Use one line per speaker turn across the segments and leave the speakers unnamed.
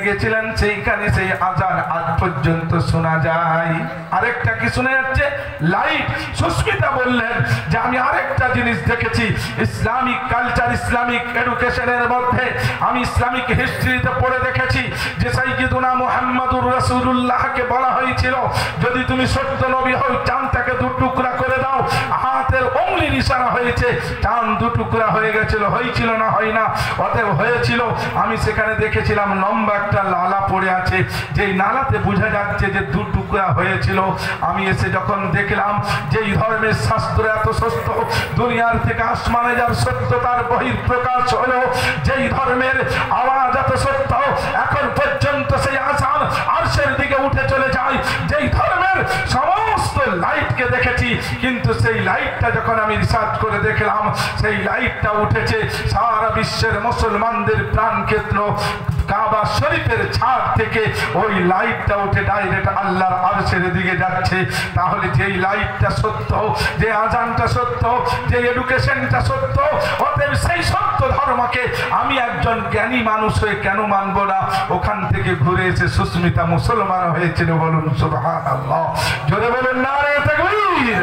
গেছিলেন সেইখানে সেই আজান আজ পর্যন্ত শোনা যায়। আরেকটা কি শোনা যাচ্ছে? লাইট। সুস্মিতা বললেন যে আমি আরেকটা জিনিস দেখেছি, ইসলামিক কালচার, ইসলামিক এডুকেশনের মধ্যে আমি ইসলামিক হিস্ট্রিতে পড়ে দেখেছি যে সাইয়্যিদুনা মুহাম্মাদুর রাসূলুল্লাহকে বলা হয়েছিল যদি তুমি সত্য নবী হও চাঁদটাকে দু টুকরা করে দাও। হাতের উংলির ইশারা হয়েছে, চাঁদ দু টুকরা হয়ে গেছিল। হয়েছিল না হয় না? অতএব হয়েছিল। আমি সেখানে দেখেছিলাম লম্বা একটা নালা পড়ে আছে, যেই নালাতে বোঝা যাচ্ছে যে দু টুকরা হয়েছিল। আমি এসে যখন দেখলাম যে এই ধর্মের শাস্ত্র এত সত্য, দুনিয়ার থেকে আসমানে যার সত্য তার বহিঃপ্রকাশ হলো, যেই ধর্মের আওয়াজ এত সত্য এখন পর্যন্ত সেই আসান আরশের দিকে উঠে চলে যায়, যেই ধর্মের সমস্ত লাইটকে দেখেছি, কিন্তু সেই লাইটটা যখন আমি রিসার্চ করে দেখলাম সেই লাইটটা উঠেছে সারা বিশ্বের মুসলমানদের প্রাণক্ষেত্র কাবা শরীফের ছাদ থেকে। ওই লাইটটা উঠে ডাইরেক্ট আল্লাহর আরশের দিকে যাচ্ছে। তাহলে যেই লাইটটা সত্য, যে আজানটা সত্য, যে এডুকেশনটা সত্য, অতএব সেই সত্য ধর্মকে আমি একজন জ্ঞানী মানুষ হয়ে কেন মানব না? ওখান থেকে ঘুরে এসে সুস্মিতা মুসলমান হয়েছিল। বলুন সুবহানাল্লাহ, জোরে বলুন নারে তাকবীর।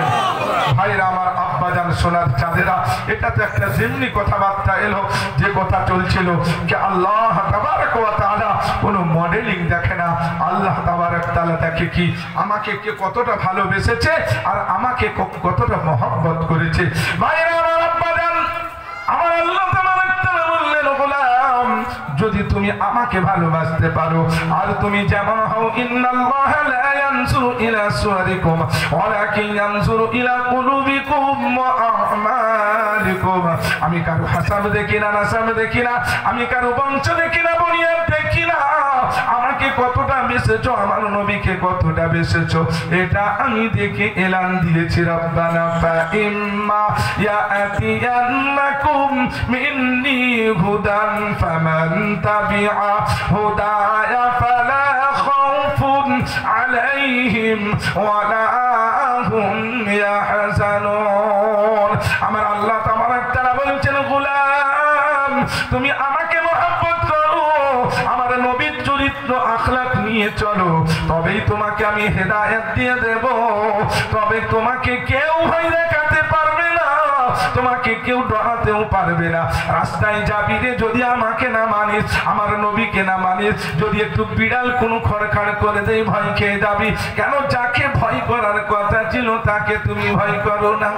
ভাইরা আমার, আব্বাজান, সোনার চাঁদেরা, এটা তো একটা যেমনি কথাবার্তা এলো, যে কথা চলছিল যে আল্লাহ তাবারক ওয়া তাআলা কোনো মডেলিং দেখে না। আল্লাহ তাবারক তাআলা দেখে কি আমাকে কে কতটা ভালোবেসেছে আর আমাকে কতটা মহব্বত করেছে। ভাইরা আমার, আব্বাজান, আমার আল্লাহ তাবারক তাআলা বললেন, গোলাম, যদি তুমি আমাকে ভালোবাসতে পারো আর তুমি যেমন হও, ইন্নাল্লাহা লা ইয়ানজুরু ইলা সুওয়ারিকুম ওয়ালাকিন ইয়ানজুরু ইলা কুলুবিকুম ওয়া আমালিকুম। আমি কারো হাসাব দেখি না, নাসাব দেখি না, আমি কারো বংশ দেখি না, বুনিয়াদ দেখি না। আমাকে কতটা বেসেছো, আমার নবীকে কতটা বেসেছো, এটা আমি দেখে এলান দিয়েছি। রব্বানা ফাইম্মা ইয়াতিয়ান্নাকুম মিন্নি হুদান ফামান তাবিআ হুদায়া ফালা খাউফুন আলাইহিম ওয়ালা হুম ইয়াহজানুন। আমার আল্লাহ তাবারক তাআলা বলছেন, গোলাম, তুমি আমাকে মহব্বত করো, আমার নবীর চরিত্র আখলাক নিয়ে চলো, তবেই তোমাকে আমি হেদায়েত দিয়ে দেব। তবে তোমাকে কেউ ভয় দেখাতে পারবে না, তোমাকে কেউ ডরাতেও পারবে না। রাস্তায় যাবি রে, যদি আমাকে না মানিস, আমার নবীকে না মানিস, যদি একটু বিড়াল কোনো খড়খাড় করে দেয় ভয় খেয়ে যাবি। কেন? যাকে ভয় করার কথা ছিল তাকে তুমি ভয় করো না।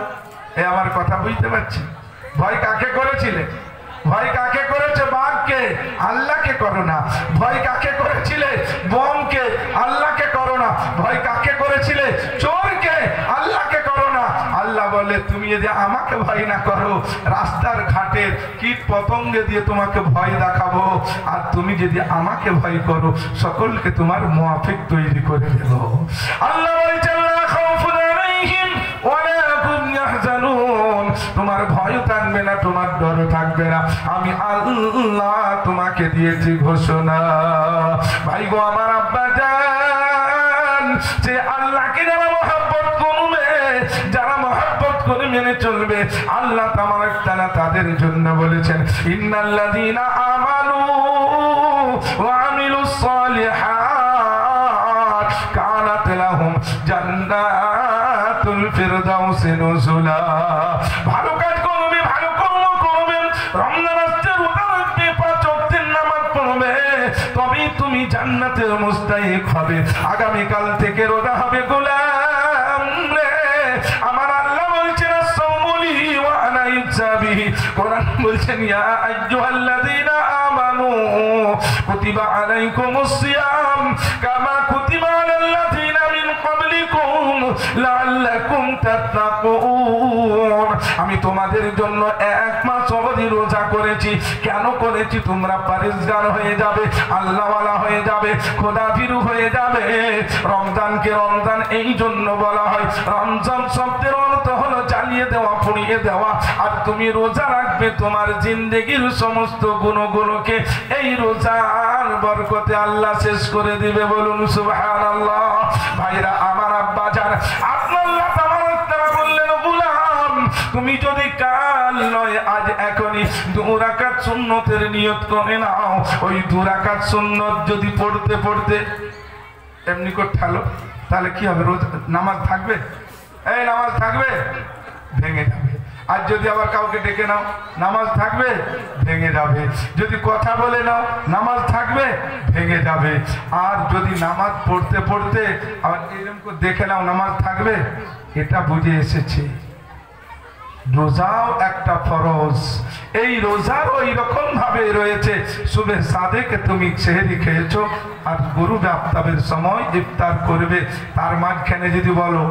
আমার কথা বুঝতে পারছি? ভয় কাকে করেছিলে? ভয় কাকে করেছে? বাঘকে। আল্লাহকে করো না। ভয় কাকে করেছিলে? বোমকে। আল্লাহকে করো না। ভয় কাকে করেছিলে? চোরকে। আল্লাহকে করো না। আল্লাহ বলে, তুমি যদি আমাকে ভয় না করো, রাস্তার ঘাটের কীট পতঙ্গে দিয়ে তোমাকে ভয় দেখাবো, আর তুমি যদি আমাকে ভয় করো, সকলকে তোমার মুআফিক তৈরি করে দেব। আল্লাহ বলছেন, লা খাউফুন আলাইহিম ওয়ালা হুম ইয়াহজানুন। তোমার ভয় থাকবে না, তোমার ডর থাকবে না, আমি আল্লাহ তোমাকে দিয়েছি ঘোষণা। ভাই গো আমার, আব্বাজান, যে আল্লাহকে যারা মহব্বত করবে, যারা মহব্বত করে মেনে চলবে, আল্লাহ তাবারক তাআলা তাদের জন্য বলেছেন, ইন্নাল্লাযীনা আমানু ওয়া আমিলুস সালিহাত কানাত লাহুম জান্নাতুল ফিরদাউসি নুজুলা। ভালো কাজ করবে, ভালো কর্ম করবে, রমজান আসছে, রোজা রাখবে, 5 ওয়াক্তের নামাজ পড়বে, তবেই তুমি জান্নাতের মুস্তাহিক হবে। আগামীকাল থেকে রোজা হবে। গোলাম রে, আমার আল্লাহ বলছেন, আস-সাওমুলি ওয়া আনা ইজাবিহি। কোরআন বলছেন, ইয়া আইয়ুহাল্লাযীনা আমানু কুতিবা আলাইকুমুস সিয়াম কামা কুতিবা আলাল্লাযীনা মিন ক্বাবলিকুম লাআল্লাকুম তাত্তাকুন। আমি তোমাদের জন্য 1 মাস অবধি রোজা করেছি। কেন করেছি? তোমরা পরেজগার হয়ে যাবে, আল্লাহওয়ালা হয়ে যাবে, খোদাভীরু হয়ে যাবে। রমজানকে রমজান এই জন্য বলা হয়, রমজান শব্দের অর্থ হলো জ্বালিয়ে দেওয়া, পুড়িয়ে দেওয়া। আর তুমি রোজা রাখবে, তোমার জিন্দেগির সমস্ত গুণগুলোকে এই রোজার বরকতে আল্লাহ শেষ করে দিবে। বলুন সুবহানাল্লাহ। ভাইরা আমার, আব্বাজান, আল্লাহ তাবারক তাআলা বললেন, গোলাম, তুমি যদি কাল নয় আজ এখনই 2 রাকাত সুন্নতের নিয়ত করে নাও। ওই 2 রাকাত সুন্নত যদি পড়তে পড়তে এমনি করে ঠালো, তাহলে কি হবে? রোজ নামাজ থাকবে? এই নামাজ থাকবে? ভেঙে যাবে। আর যদি আবার কাউকে ডেকে নাও, নামাজ থাকবে? ভেঙে যাবে। যদি কথা বলে নাও, নামাজ থাকবে? ভেঙে যাবে। আর যদি নামাজ পড়তে পড়তে আবার এরকম করে দেখে নাও, নামাজ থাকবে? এটা বুঝে এসেছে রোজাও একটা ফরজ। এই রোজারও এইরকম ভাবে রয়েছে, সুবে সাদেকে তুমি সেহরি খেয়েছো আর গরু আফতাবের সময় ইফতার করবে, তার মাঝখানে যদি বলো,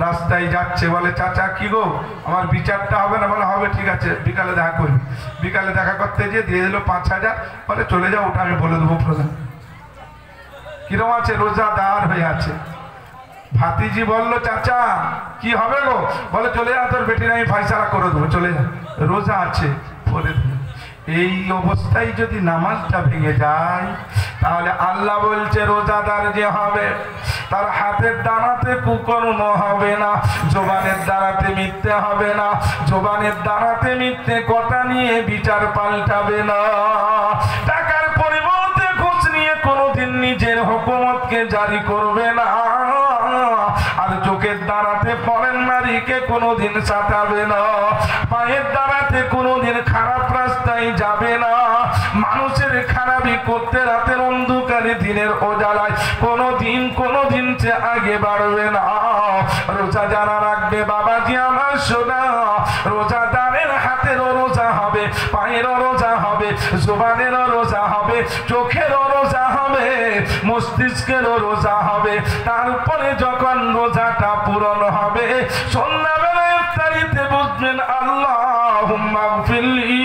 রাস্তায় যাচ্ছে, বলে চাচা কি গো আমার বিচারটা হবে না? বলে হবে, ঠিক আছে বিকালে দেখা করবি। বিকালে দেখা করতে গিয়ে দিয়ে দিল 5,000, বলে চলে যাও, ওটা আমি বলে দেবো প্রধান। কিরম আছে? রোজাদার হয়ে আছে। ভাতিজি বলল চাচা কি হবে গো? বলে চলে যা, তোর বেটির আমি ফাইসালা করে দেবো, চলে যা। রোজা আছে, পড়ে দিল। এই অবস্থায় যদি নামাজটা ভেঙে যায়, তাহলে আল্লাহ বলছে রোজাদার যে হবে তার হাতের দ্বারাতে কুকর্ম হবে না, জবানের দ্বারাতে মিথ্যে হবে না, জবানের দ্বারাতে মিথ্যে কথা নিয়ে বিচার পাল্টাবে না, টাকার পরিবর্তে ঘুষ নিয়ে কোনোদিন নিজের হুকুমতকে জারি করবে না, আর চোখের দ্বারাতে পরের নারীকে কোনোদিন সাঁতাবে না, পায়ের দ্বারাতে কোনোদিন খারাপ রাস্তায় যাবে না, মানুষের খারাপি করতে রাতের অন্ধকারে দিনের ওজালায় কোনোদিন সে আগে বাড়বে না। রোজা যারা রাখবে বাবাজি আমার সোনা, রোজাদারের হাতেরও রোজা হবে, পায়েরও রোজা হবে, জবানেরও রোজা হবে, চোখেরও রোজা হবে, মস্তিষ্কেরও রোজা হবে। তারপরে যখন রোজাটা পূরণ হবে, সন্ধ্যাবেলায় ইফতারিতে বুঝবেন আল্লাহুম্মা গফিরলি,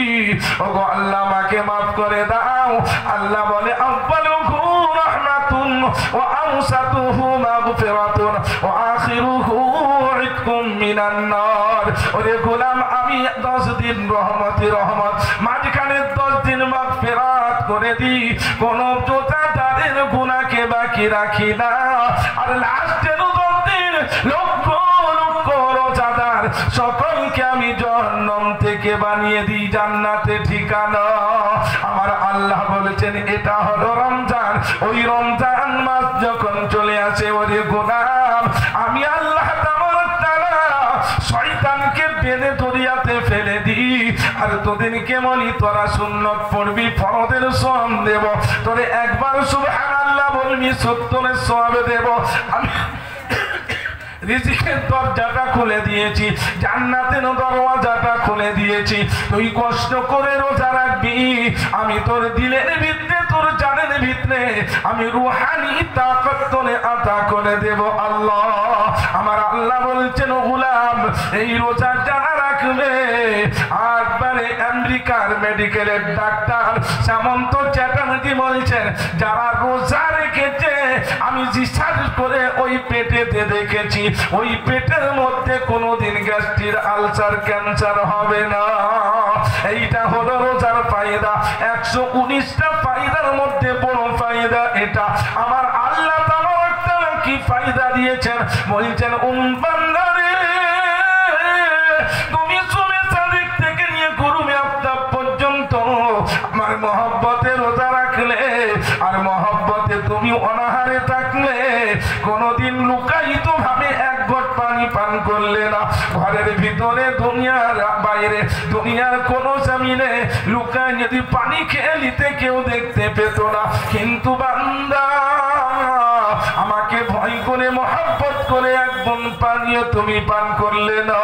ওগো আল্লাহ আমাকে মাফ করে দাও। আল্লাহ বলে আউয়ালুহু রাহমাতুন ওয়া আওসাতুহু মাগফিরাতুন ওয়া আখিরুহু ইতকুম মিনান নার। ওরে গোলাম, আমি 10 দিন রহমত, মাঝখানে 10 দিন মাগফিরাত করে দিই, কোন রোজাদারের গুনাহকে বাকি রাখি না। আর লাস্টের 10 দিন লক্ষ লক্ষ রোজাদার সকলকে আমি জাহান্নাম থেকে বানিয়ে দিই জান্নাতে ঠিকানা। আমার আল্লাহ বলেছেন এটা হলো রমজান। ওই রমজান মাস যখন চলে আসে, ওরে গোলাম, আমি আল্লাহ তাআলা শয়তানকে বেঁধে দরিয়াতে ফেলে দিই, আর তোদেরকে বলি তোরা সুন্নত পড়বি, ফরজের সওয়াব দেব, তোরে একবার সুবহানাল্লাহ বলবি 70 সওয়াব দেব। আমি রিজিকের দরজাটা খুলে দিয়েছি, জান্নাতের দরওয়াজাটা খুলে দিয়েছি। তুই কষ্ট করে রোজা রাখবি, আমি তোর দিলের ভিতরে, তোর জানের ভিতরে আমি রূহানি তাকত তোরে আতা করে দেব। আল্লাহ, আমার আল্লাহ বলছেন গোলাম, এই রোজা যারা রাখবে, একবারে আমেরিকার মেডিকেলের ডাক্তার সামন্ত চ্যাটার্জি বলছেন, যারা রোজা রেখেছে আমি রিসার্চ করে ওই পেটেতে দেখেছি, ওই পেটের মধ্যে কোনোদিন গ্যাস্ট্রিক, আলসার, ক্যান্সার হবে না। এইটা হলো রোজার ফায়দা। 119টা ফায়দার মধ্যে বড় ফায়দা এটা। আমার আল্লাহ তাআলা কি ফায়দা দিয়েছেন? বলছেন বান্দারে, তুমি সুবে সাদিক থেকে নিয়ে গরুমে আফতাব পর্যন্ত আমার মহব্বতে রোজা রাখলে, আর মহব্বতে তুমি অনাহারে থাকলে, কোনোদিন লুকায়িত ভাবে এক ঘট পানি পান করলে না, ঘরের ভিতরে দুনিয়ার বাইরে দুনিয়ার কোন জমিনে লুকায় যদি পানি খেয়ে নিতে কেউ দেখতে পেত না, কিন্তু বান্দা আমাকে ভয় করে মহব্বত করে এক বোন পানিও তুমি পান করলে না,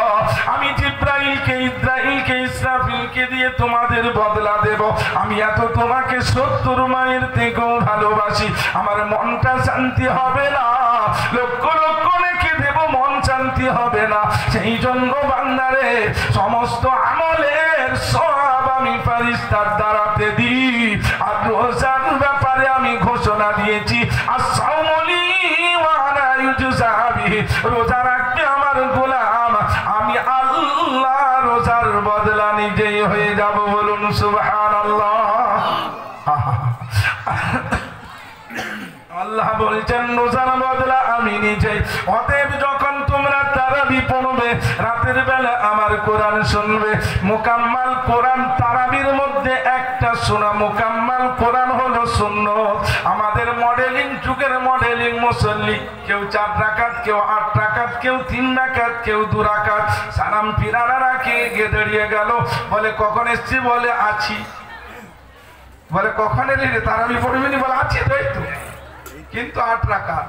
আমি জিব্রাইলকে, ইসরাইলকে, ইসরাফিলকে দিয়ে তোমাদের বদলা দেব। আমি এত তোমাকে 70 মায়ের থেকেও ভালোবাসি, আমার মনটা শান্তি হবে না, লক্ষ লক্ষ রেখে দেব, মন শান্তি হবে না। সেই জন্য বান্দারে, সমস্ত আমলের সওয়াব আমি ফেরেশতার দ্বারাতে দিই। আর রোজার ব্যাপারে আমি ঘোষণা দিয়েছি, as-sawmu li wa ana yujza bihi, রোজা রাখবে আমার গোলাম, আমি আল্লাহ রোজার বদলা নিজেই হয়ে যাব। বলুন সুবহানাল্লাহ। আল্লাহ বলছেন রোজার বদলা আমি নিজেই। অতএব যখন তোমরা তারাবি পড়বে, রাতের বেলা আমার কোরআন শুনবে। মুকাম্মাল কোরআন তারাবির মধ্যে একটা শোনা, মুকাম্মাল কোরআন হলো সুন্নাত। আমাদের মডেলিং যুগের মডেলিং মুসল্লি, কেউ 4 রাকাত, কেউ 8 রাকাত, কেউ 3 রাকাত, কেউ 2 রাকাত। সালাম ফিরানা রাখে গিয়ে দাঁড়িয়ে গেল, বলে কখন এসছি? বলে আছি। বলে কখন এলি রে? তারাবি পড়বি নি? বলে আছি তো, এই তো। কিন্তু 8 রাকাত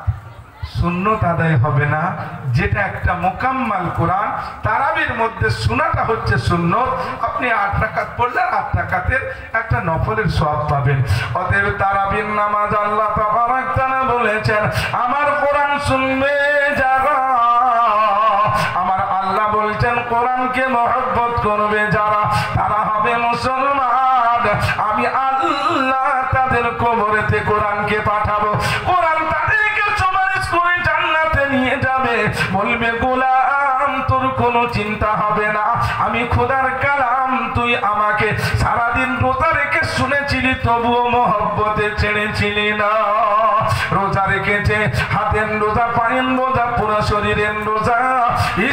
সুন্নত আদায় হবে না, যেটা একটা মুকাম্মাল কোরআন। তারাবির মধ্যে শোনাটা হচ্ছে সুন্নত। আপনি 8 রাকাত পড়লে 8 রাকাতের একটা নফলের সওয়াব পাবেন। অতএব তারাবির নামাজ আল্লাহ তাবারক তাআলা বলেছেন, আমার কোরআন শুনবে যারা, আমার আল্লাহ বলছেন কোরআনকে মহব্বত করবে যারা, তারা হবে মুসলমান। আমি আল্লাহ তাদের কবরেতে কোরআনকে পাঠাবো। কোরআন তাদেরকে সুপারিশ করে জান্নাতে নিয়ে যাবে। বলবে গোলাম তোর কোনো চিন্তা হবে না, আমি খোদার কালাম, তুই আমাকে সারাদিন রোজা রেখে শুনেছিলি, তবুও মহব্বতে ছেড়েছিলি না। রোজা রেখেছে, হাতের রোজা, পায়ের রোজা, পুরো শরীরের রোজা।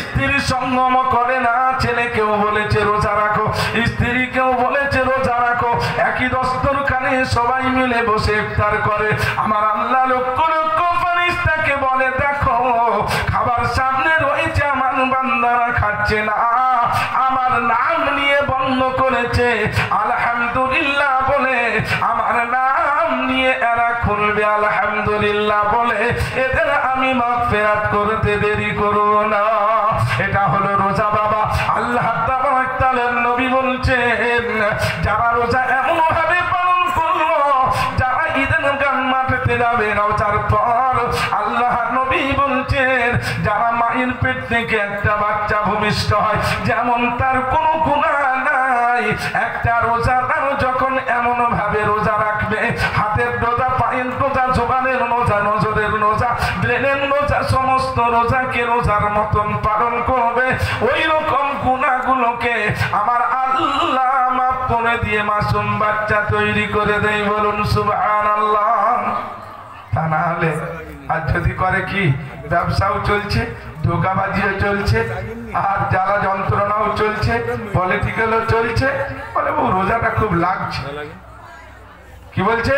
স্ত্রীর সঙ্গম করে না, ছেলেকেও বলেছে রোজা রাখো, স্ত্রীকেও বলেছে রোজা রাখো। একই দস্তরখানে সবাই মিলে বসে ইফতার করে। আমার আল্লাহ লক্ষ লক্ষ ফেরেশতাকে বলে, দেখো খাবার সামনে রয়েছে, আমার বান্দারা খাচ্ছে না, আমার নাম নিয়ে বন্ধ করেছে, আলহামদুলিল্লাহ বলে আমার নাম নিয়ে এরা খুলবে, আলহামদুলিল্লাহ বলে এদের আমি মাগফিরাত করতে দেরি করব না। এটা হলো রোজা বাবা। আল্লাহ তাবারক তাআলার নবী বলছেন, যারা রোজা এমন ভাবে পালন করলো, যারা ঈদের গান মাঠে যাবে রোজার পর, আল্লাহ নবী বলছেন, যারা মায়ের পেট থেকে একটা বাচ্চা ভূমিষ্ঠ হয়, যেমন তার কোনো গুনাহ নাই, একটা রোজাদার যখন এমন ভাবে রোজা রাখবে, হাতের রোজা, পায়ের রোজা, জোবানের রোজা, নজরের রোজা, ব্রেনের রোজা, সমস্ত রোজাকে রোজার মতন পালন করবে, ওই রকম গুনাহগুলোকে আমার আল্লাহ মাফ করে দিয়ে মাসুম বাচ্চা তৈরি করে দেয়। বলুন সুবহানাল্লাহ। তা না হলে আর যদি করে কি, ব্যবসাও চলছে, ধোঁকাবাজিও চলছে, আর জ্বালা যন্ত্রণাও চলছে, পলিটিক্যালও চলছে, বলে ও রোজাটা খুব লাগছে। কি বলছে?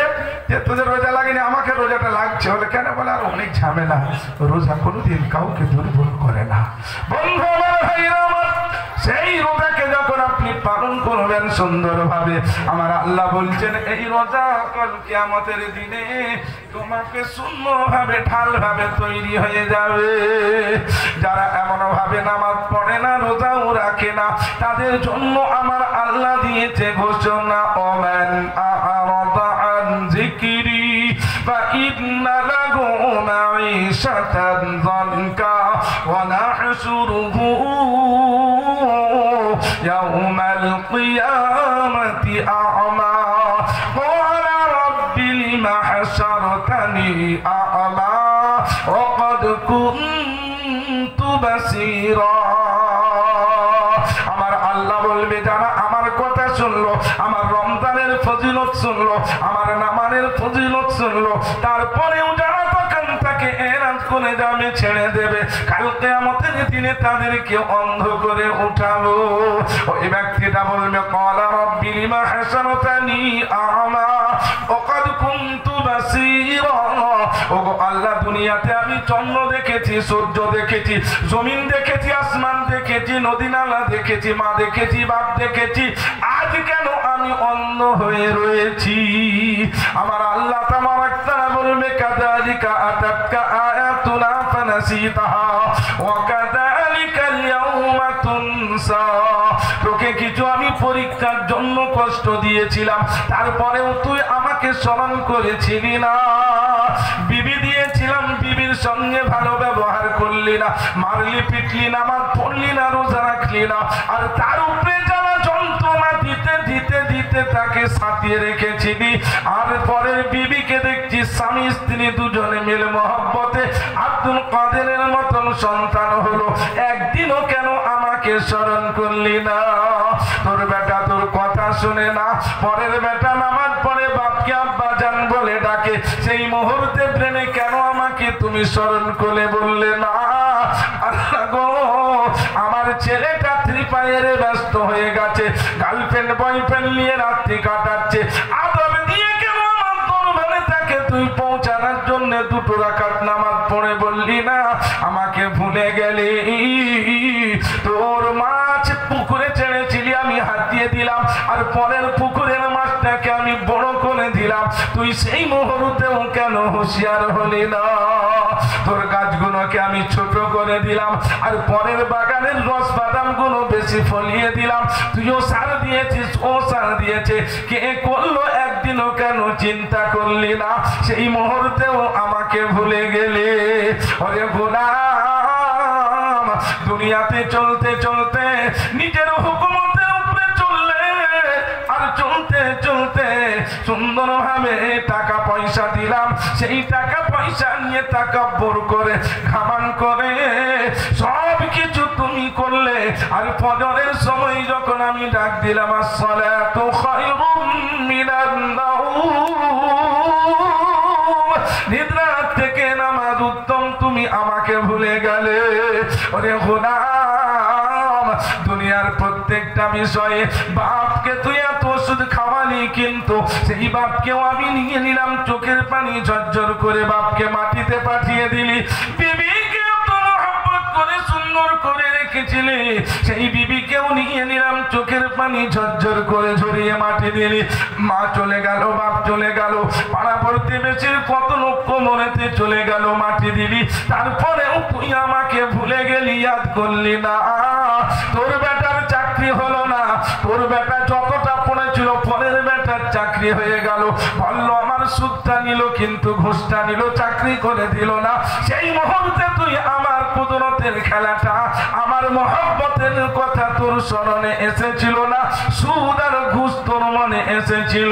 যে তোদের রোজা লাগেনি, আমাকে রোজাটা লাগছে। বলে কেন? বলে আর অনেক ঝামেলা, রোজা কোনোদিন কাউকে দুর্বল করে না। বন্ধু আমার, ভাইরা আমার, সেই রোজাকে যখন আপনি পালন করবেন সুন্দরভাবে, আমার আল্লাহ বলছেন এই রোজা কাল কিয়ামতের দিনে তোমাকে সুন্দরভাবে ঢালভাবে তৈরি হয়ে যাবে। যারা এমন ভাবে নামাজ পড়ে না, রোজাও রাখে না, তাদের জন্য আমার আল্লাহ দিয়েছে ঘোষণা, ওমান আ'রাদা আন যিকরি ফাইন্না লাহু মাঈশাতান যানকা ওয়া নাহশুরুহু ইয়াওমাল কিয়ামাতি আ'মা ক্বালা রাব্বি লিমা হাশারতানি আ'মা ওয়া ক্বাদ কুনতু বাসীরা। আমার আল্লাহ বলবে, যারা আমার কথা শুনলো, আমার রমজানের ফজিলত শুনলো, আমার নামাজের ফজিলত শুনলো, তারপরেও যারা তখন তাকে এরাজ করে যাবে, ছেড়ে দেবে, কাল কিয়ামতের দিনে তাদেরকে অন্ধ করে উঠাবো। ওই ব্যক্তিটা বলবে, ক্বালা রাব্বি লিমা হাশারতানি আ'মা ওয়া ক্বাদ কুনতু বাসীরা। ওগো আল্লাহ, দুনিয়াতে আমি চন্দ্র দেখেছি, সূর্য দেখেছি, জমিন দেখেছি, আসমান দেখেছি, নদী নালা দেখেছি, মা দেখেছি, বাপ দেখেছি, আজ কেন আমি অন্ধ হয়ে রয়েছি? আমার আল্লাহ তাবারক তাআলা বলবে, কাযালিকা আতাতকা আয়াতুনা ফানাসিতাহা ওয়া কাযালিকাল ইয়াওমা তুনসা। তোকে কিছু আমি পরীক্ষার জন্য কষ্ট দিয়েছিলাম, তারপরেও তুই আমাকে স্মরণ করেছিলি না। বিবি দিয়েছিলাম, বিবির সঙ্গে ভালো ব্যবহার করলি না, মারলি, পিটলি, নামাজ পড়লি না, রোজা রাখলি না, আর তার উপরে যারা যন্ত্রণা দিতে দিতে দিতে তাকে সাথিয়ে রেখেছিলি। আর পরের বিবিকে দেখছি স্বামী স্ত্রী দুজনে মিলে মহব্বতে আব্দুল কাদেরের মতন সন্তান হলো, একদিনও কেন আমাকে স্মরণ করলি না? তোর বেটা তোর কথা শুনে না, পরের বেটা নামাজ পড়ে বাপকে আব্বা জান বলে ডাকে, থাকে সেই মুহূর্তে ব্রেনে কেন আমাকে তুমি স্মরণ করে বললে না? আল্লাহ গো, আমার ছেলেটা ত্রিপায়ের ব্যস্ত হয়ে গেছে, গার্লফ্রেন্ড বয়ফ্রেন্ড নিয়ে রাত্রি কাটাচ্ছে, আদব দিয়ে কেন আমার দরবারে তাকে তুই পৌঁছানোর জন্য দুটো রাকাত নামাজ পড়ে বললি না? আমাকে ভুলে গেলি। তোর মাছ পুকুরে ছেড়েছিলি, আমি হাত দিয়ে দিলাম, আর পরের পুকুরের মাছটাকে আমি বড় করে দিলাম, তুই সেই মুহূর্তেও কেন হুঁশিয়ার হলি না? তোর গাছগুলোকে আমি ছোট করে দিলাম, আর পরের বাগানের রস বাদাম গুলো বেশি ফলিয়ে দিলাম, তুইও সার দিয়েছিস, ও সার দিয়েছে, কে করলো একদিনও কেন চিন্তা করলি না? সেই মুহূর্তেও আমাকে ভুলে গেলে। ওরে গোলাম, দুনিয়াতে চলতে চলতে নিজের হুকুমতের উপরে চললে, আর চলতে চলতে সুন্দরভাবে টাকা পয়সা দিলাম, সেই টাকা পয়সা নিয়ে তাকাব্বুর করে ঘামান করে সব কিছু তুমি করলে, আর ফজরের সময় যখন আমি ডাক দিলাম আসসালাতু খায়রুম মিনান নাওম, নিদ্রা থেকে নামাজ উত্তম, তুমি আমাকে ভুলে গেলে। ওরে গোলাম, দুনিয়ার প্রত্যেকটা বিষয়ে বাপকে তুই এত ওষুধ খাওয়ালি, কিন্তু সেই বাপকেও আমি নিয়ে নিলাম, চোখের পানি ঝরঝর করে বাপকে মাটিতে পাঠিয়ে দিলি। বিবিকে তো মহব্বত করে সুন্দর করে রেখেছিলি, সেই বিবিকেও নিয়ে নিলাম, চোখের পানি ঝরঝর করে ঝরিয়ে মাটি দিলি। মা চলে গেল, বাপ চলে গেল, পাড়া প্রতিবেশীর কত লোক মনেতে চলে গেল, মাটি দিলি, তারপরেও তুই আমাকে ভুলে গেলি, ইয়াদ করলি না। তোর বেটার চাকরি হলো না, তোর বেটা যতটা পড়েছিল পরের বেটার চাকরি হয়ে গেল, বললো আমার সুদটা নিল কিন্তু ঘুষটা নিল, চাকরি করে দিল না। সেই মুহূর্তে তুই আমার কুদরতের খেলাটা, আমার মহব্বতের কথা তোর স্মরণে এসেছিল না? সুদ আর ঘুষ তোর মনে এসেছিল?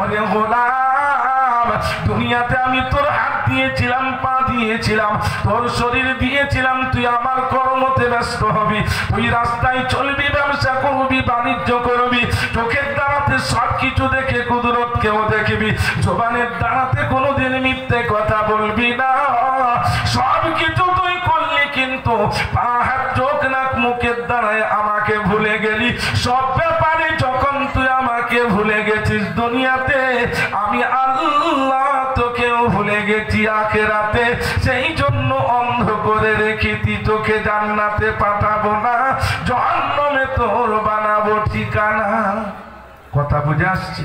ওরে গোলাম, দুনিয়াতে আমি তোর হাত দিয়েছিলাম, পা দিয়েছিলাম, তোর শরীর দিয়েছিলাম, তুই আমার কর্মতে ব্যস্ত হবি, তুই রাস্তায় চলবি, ব্যবসা করবি, বাণিজ্য করবি, চোখের দ্বারাতে সব কিছু দেখে কুদরত কেউ দেখবি, জবানের দ্বারাতে কোনোদিন মিথ্যে কথা বলবি না। সব কিছু তুই করলি, কিন্তু পা হাত চোখ নাক মুখের দ্বারায় আমাকে ভুলে গেলি। সব ব্যাপারে যখন তুই আমাকে ভুলে গেছিস দুনিয়াতে, আমি আল্লাহ তোকেও ভুলে গেছি আখিরাতে। সেই জন্য অন্ধ করে রেখেছি, তোকে জান্নাতে পাঠাবো না, জাহান্নামে তোর বানাবো ঠিকানা। কথা বুঝে আসছে?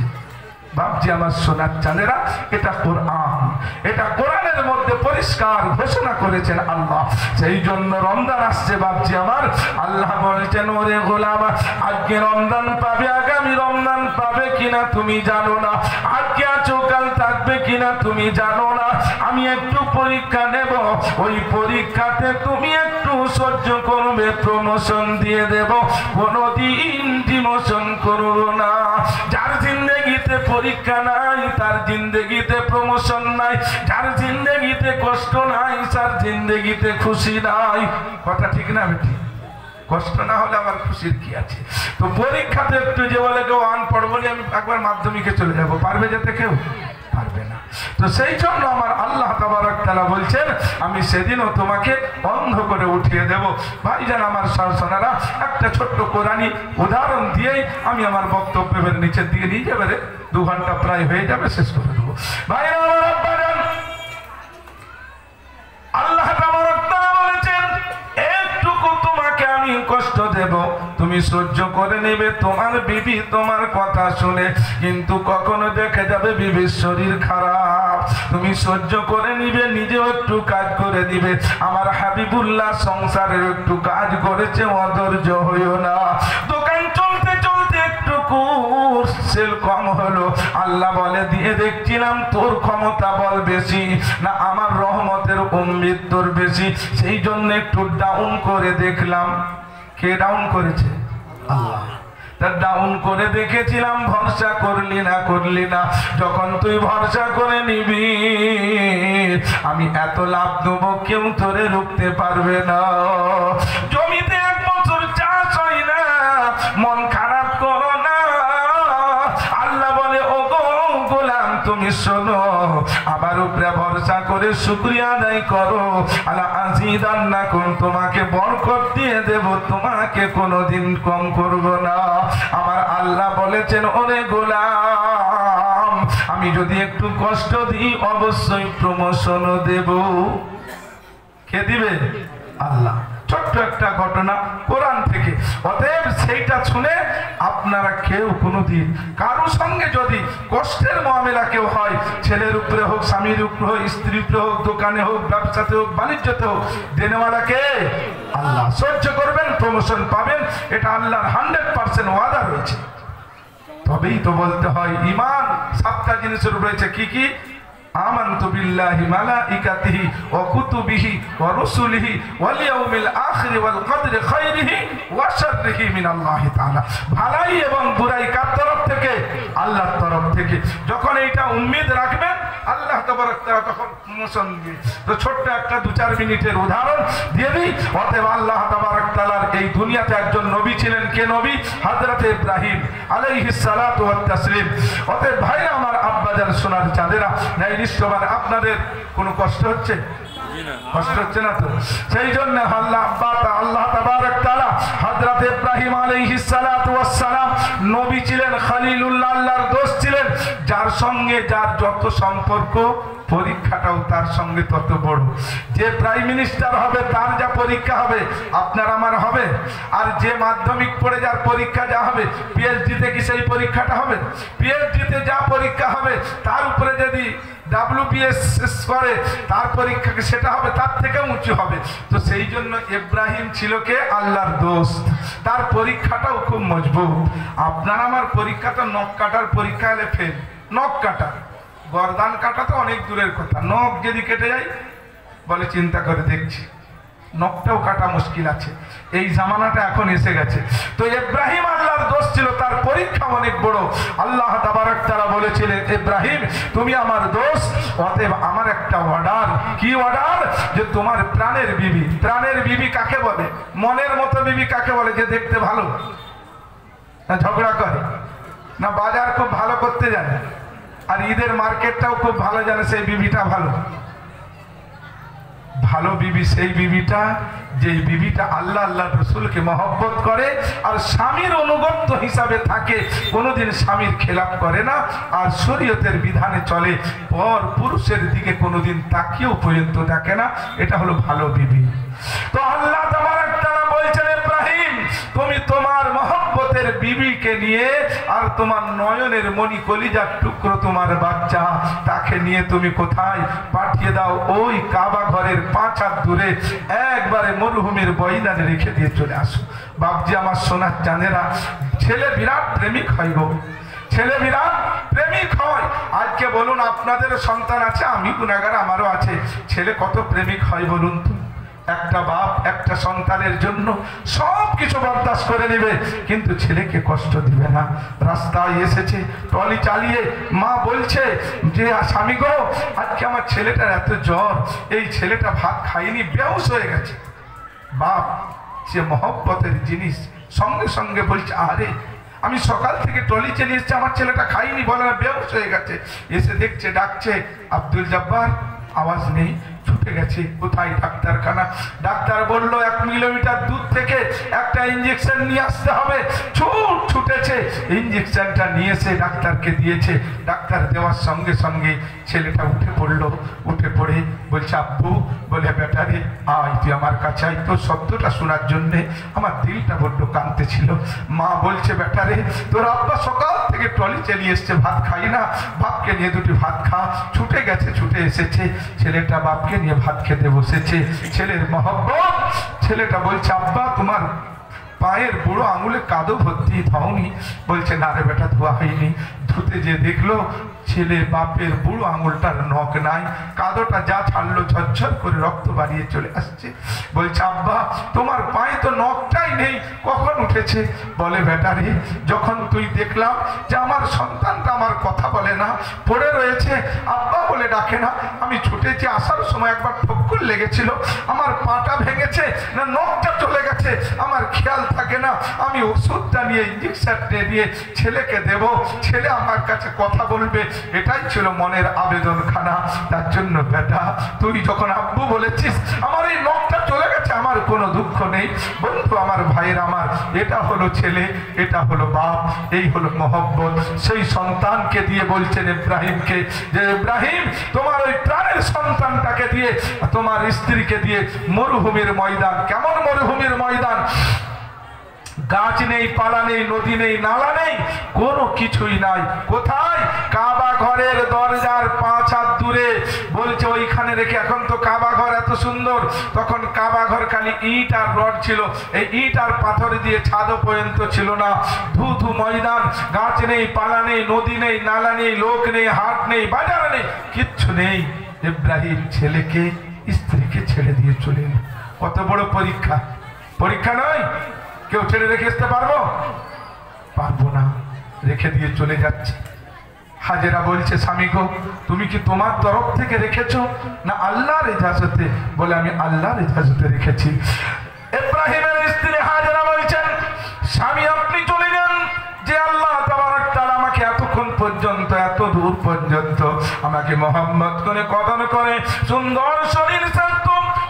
বাপজি আমার সোনার চাঁদেরা, এটা কোরআন, এটা কোরআনের মধ্যে পরিষ্কার ঘোষণা করেছেন আল্লাহ। সেই জন্য রমজান আসছে বাপজি আমার, আল্লাহ বলছেন ওরে গোলাম, আজকে রমজান পাবে, আগামী রমজান পাবে কিনা তুমি জানো না, আজকে আছো কাল থাকবে কিনা তুমি জানো না, আমি একটু পরীক্ষা নেব, ওই পরীক্ষাতে তুমি একটু সহ্য করবে, প্রমোশন দিয়ে দেব, কোনদিন ডিমোশন করবো না। যার জিন্দেগিতে পরীক্ষা নাই তার জিন্দেগিতে প্রমোশন নাই, যার জিন্দেগিতে কষ্ট নাই তার জিন্দেগিতে খুশি নাই। কথা ঠিক না বেটি? কষ্ট না হলে আমার খুশির কি আছে? তো পরীক্ষাতে একটু যে বলে কেউ আনপড় বলে আমি একবার মাধ্যমিকে চলে যাব, পারবে যেতে? কেউ পারবে না। তো সেই জন্য আমার আল্লাহ তাবারক তাআলা বলছেন, আমি সেদিনও তোমাকে অন্ধ করে উঠিয়ে দেব। ভাইজান আমার শাসনারা, একটা ছোট্ট কোরআনী উদাহরণ দিয়েই আমি আমার বক্তব্যের নিচের দিকে নিয়ে যাবে, 2 ঘন্টা প্রায় হয়ে যাবে, শেষ করে দেবো। ভাইরা আমার আব্বাজান, আল্লাহ তাবারক তাআলা বলেছেন একটুকু তোমাকে আমি কষ্ট দেব, তুমি সহ্য করে নেবে, তোমার বিবি তোমার কথা শুনে, কিন্তু কখনো দেখে যাবে বিবির শরীর খারাপ, তুমি সহ্য করে নিবে, নিজেও একটু কাজ করে দিবে। আমার হাবিবুল্লাহ সংসারের একটু কাজ করেছে, অধৈর্য হইও না। দোকান চলতে চলতে একটু সেল কম হলো, আল্লাহ বলে দিয়ে দেখছিলাম তোর ক্ষমতা বল বেশি না আমার রহমতের উম্মত তোর বেশি, সেই জন্য একটু ডাউন করে দেখলাম। কে ডাউন করেছে? আল্লাহ। ডাউন করে দেখেছিলাম, ভরসা করলি না। যখন তুই ভরসা করে নিবি, আমি এত লাভ দেবো কেউ তোরে রুখতে পারবে না। জমিতে 1 বছর চাষ হয় না, মন খারাপ করো না। আল্লাহ বলে ও গো গোলাম তুমি শোনো, করে শুকরিয়া আদায় করো, আলা আযীদান্নাকুম, তোমাকে বরকত দিয়ে দেব, তোমাকে কোনোদিন কম করব না। আমার আল্লাহ বলেছেন, ওরে গোলাম, আমি যদি একটু কষ্ট দিই অবশ্যই প্রমোশনও দেব। কে দিবে? আল্লাহ। ছোট্ট একটা ঘটনা কোরআন থেকে। অতএব সেইটা শুনে আপনারা কেউ কোনোদিন কারো সঙ্গে যদি কষ্টের মুআমেলা কেউ হয়, ছেলের উপরে হোক, স্বামীর উপরে হোক, স্ত্রীর উপরে হোক, দোকানে হোক, ব্যবসাতে হোক, বাণিজ্যতে হোক, দেনেওয়ালা কে? আল্লাহ। সহ্য করবেন, প্রমোশন পাবেন, এটা আল্লাহর 100% ওয়াদা রয়েছে। তবেই তো বলতে হয় ঈমান 7টা জিনিসের রয়েছে। কি কি? আমানতু বিল্লাহি মালাইকাতিহি ওয়া কুতুবিহি ওয়া রুসুলিহি ওয়াল ইয়াউমিল আখির ওয়াল কদরি খায়রিহি ওয়া শাররিহি মিনাল্লাহি তাআলা। ভালাই এবং বুরাই কার তরফ থেকে? আল্লাহর তরফ থেকে। যখন এইটা উম্মিদ রাখবেন, আল্লাহ তাবারক তাআলা তখন প্রমোশন দিয়ে। তো ছোট্ট একটা 2-4 মিনিটের উদাহরণ দিয়ে দিই। অতএব আল্লাহ তাবারক তাআলার এই দুনিয়াতে একজন নবী ছিলেন। কে নবী? হযরত ইব্রাহিম আলাইহিস সালাতু ওয়াত তাসলিম। অতএব ভাইরা আমার, আব্বাজান, সোনার চাঁদেরা, নিশ্চয় আপনাদের কোনো কষ্ট হচ্ছে? কষ্ট হচ্ছে না তো? সেই জন্য আল্লাহ তাবারক তাআলা হযরত ইব্রাহিম আলাইহিস সালাতু ওয়াস সালাম নবী ছিলেন, খলিলুল্লাহ, আল্লাহর দোস্ত ছিলেন। যার সঙ্গে যার যত সম্পর্ক, পরীক্ষাটাও তার সঙ্গে তত বড়। যে প্রাইম মিনিস্টার হবে তার যা পরীক্ষা হবে, আপনার আমার হবে। আর যে মাধ্যমিক পড়ে যার পরীক্ষা যা হবে, পিএইচডিতে কি সেই পরীক্ষাটা হবে? পিএইচডিতে যা পরীক্ষা হবে, তার উপরে যদি WBS করে তার পরীক্ষা সেটা হবে, তার থেকে উঁচু হবে। তো সেই জন্য ইব্রাহিম ছিল কে? আল্লাহর দোস্ত। তার পরীক্ষাটাও খুব মজবুত। আপনার আমার পরীক্ষা তো নখ কাটার পরীক্ষা হলে ফেল। নখ কাটা, গর্দান কাটা তো অনেক দূরের কথা। নখ যদি কেটে যায়, বলে চিন্তা করে দেখছি, নখটাও কাটা মুশকিল আছে। এই জামানাটা এখন এসে গেছে। তো ইব্রাহিম আল্লাহর দোস্ত ছিল, তার পরীক্ষা অনেক বড়। আল্লাহ তাবারক তাআলা বলেছিলেন, ইব্রাহিম তুমি আমার দোস্ত, অতএব আমার একটা অর্ডার। কি অর্ডার? যে তোমার প্রাণের বিবি। প্রাণের বিবি কাকে বলে? মনের মতো বিবি কাকে বলে? যে দেখতে ভালো না, ঝগড়া করে না, বাজার খুব ভালো করতে জানে, আর ঈদের মার্কেটটাও খুব ভালো জানে, সেই বিবিটা ভালো। ভালো বিবি সেই বিবিটা, যেই বিবিটা আল্লাহ আল্লাহ রসুলকে মহব্বত করে আর স্বামীর অনুগত হিসাবে থাকে, কোনোদিন স্বামীর খেলাপ করে না, আর শরীয়তের বিধানে চলে, পর পুরুষের দিকে কোনোদিন তাকিয়েও পর্যন্ত দেখে না। এটা হলো ভালো বিবি। তো আল্লাহ তাবারক তাআলা বলছেন, ইব্রাহিম তুমি তোমার মহব্বতের বিবিকে নিয়ে আর তোমার নয়নের মণি, কলিজার টুকরো তোমার বাচ্চা, তাকে নিয়ে তুমি কোথায়? পাঠিয়ে দাও ওই কাবা ঘরের 5 হাত দূরে, একবারে মরুভূমির বইদানে রেখে দিয়ে চলে আসো। বাপজি আমার সোনার চাঁদেরা, ছেলে বিরাট প্রেমিক হয় গো, ছেলে বিরাট প্রেমিক হয়। আজকে বলুন, আপনাদের সন্তান আছে, আমি গুনাহগার, আমারও আছে, ছেলে কত প্রেমিক হয় বলুন তো? একটা বাপ একটা সন্তানের জন্য সব কিছু বরদাস্ত করে নেবে, কিন্তু ছেলেকে কষ্ট দিবে না। রাস্তায় এসেছে ট্রলি চালিয়ে, মা বলছে যে স্বামী গো, আজকে আমার ছেলেটার এত জ্বর, এই ছেলেটা ভাত খায়নি, বেহুশ হয়ে গেছে। বাপ সে মহব্বতের জিনিস, সঙ্গে সঙ্গে বলছে, আরে আমি সকাল থেকে ট্রলি চালিয়ে এসেছি, আমার ছেলেটা খাইনি, বলে না বেহুশ হয়ে গেছে। এসে দেখছে, ডাকছে আব্দুল জব্বার, আওয়াজ নেই, ছুটে গেছে কোথায়? ডাক্তারখানা। ডাক্তার বলল 1 কিলোমিটার দূর থেকে একটা ইঞ্জেকশন নিয়ে আসতে হবে। ছুটেছে, ইঞ্জেকশনটা নিয়ে এসে ডাক্তারকে দিয়েছে। ডাক্তার দেওয়ার সঙ্গে সঙ্গে ছেলেটা উঠে পড়লো। উঠে পড়ে বলছে, আব্বু, বলে বেটা রে আয়, তুই আমার কাছে আয়, তোর শব্দটা শোনার জন্যে আমার দিলটা বড্ড কাঁদতেছিল। মা বলছে, বেটা রে তোর আব্বা সকাল থেকে ট্রলি চালিয়ে এসছে, ভাত খাই না, বাপকে নিয়ে 2টি ভাত খা। ছুটে গেছে, ছুটে এসেছে, ছেলেটা বাপকে নিয়ে ভাত খেতে বসেছে। ছেলের মহব্বত। ছেলেটা বলছে, আব্বা তোমার পায়ের বুড়ো আঙুলে কাদো ভর্তি, ধোনি? বলছে, না রে বেটা, ধোয়া হয়নি। ধুতে যে দেখলো ছেলে বাপের বুড়ো আঙুলটার নখ নাই, কাদোটা যা ছাড়লো ঝরঝর করে রক্ত বাড়িয়ে চলে আসছে। বলছে, আব্বা তোমার পায়ে তো নখটাই নেই, কখন উঠেছে? বলে, বেটা রে যখন তুই দেখলাম যে আমার সন্তানটা আমার কথা বলে না, পড়ে রয়েছে, আব্বা বলে ডাকে না। আমি ছুটেছি, আসার সময় একবার ঠক্কর লেগেছিল, আমার পাটা ভেঙেছে না নখটা চলে গেছে আমার খেয়াল থাকে না। আমি ওষুধটা নিয়ে ইঞ্জেকশনটা দিয়ে ছেলেকে দেব, ছেলে আমার কাছে কথা বলবে, এটাই ছিল মনের আবেদনখানা। তার জন্য বেটা তুই যখন আব্বু বলেছিস আমার এই নখটা চলে গেছে, আমার কোনো দুঃখ নেই। বন্ধু আমার ভাইয়ের আমার, এটা হলো ছেলে, এটা হলো বাপ, এই হলো মহব্বত। সেই সন্তানকে দিয়ে বলছেন ইব্রাহিমকে যে ইব্রাহিম তোমার ওই প্রাণের সন্তানটাকে দিয়ে, তোমার স্ত্রীকে দিয়ে মরুভূমির ময়দান। কেমন মরুভূমির ময়দান? গাছ নেই, পালা নেই, নদী নেই, নালা নেই, কোনো কিছুই নাই। কোথায়? কাবা ঘরের দরজার 5 হাত দূরে। বলছে ওইখানে রেখে, এখন তো কাবা ঘর এত সুন্দর, তখন কাবা ঘর খালি ইট আর রড ছিল, এই ইট আর পাথর দিয়ে ছাদও পর্যন্ত ছিল না। ধু ধু ময়দান, গাছ নেই, পালা নেই, নদী নেই, নালা নেই, লোক নেই, হাট নেই, বাজার নেই, কিচ্ছু নেই। ইব্রাহিম ছেলেকে স্ত্রীকে ছেড়ে দিয়ে চলে এলো। কত বড় পরীক্ষা! পরীক্ষা নয়? কেউ ছেড়ে রেখে আসতে পারবো? পারবো না, রেখে দিয়ে চলে যাচ্ছে। হাজেরা বলছে স্বামী গো, তুমি কি তোমার তরফ থেকে রেখেছো না আল্লাহর ইজাজতে? বলে আমি আল্লাহর ইজাজতে রেখেছি। ইব্রাহিমের স্ত্রী হাজেরা বলছেন স্বামী আপনি চলে যান, যে আল্লাহ তাবারক তাআলা আমাকে এতক্ষণ পর্যন্ত, এত দূর পর্যন্ত আমাকে মোহাম্মদ করে কদর করে সুন্দর শরীর শান্ত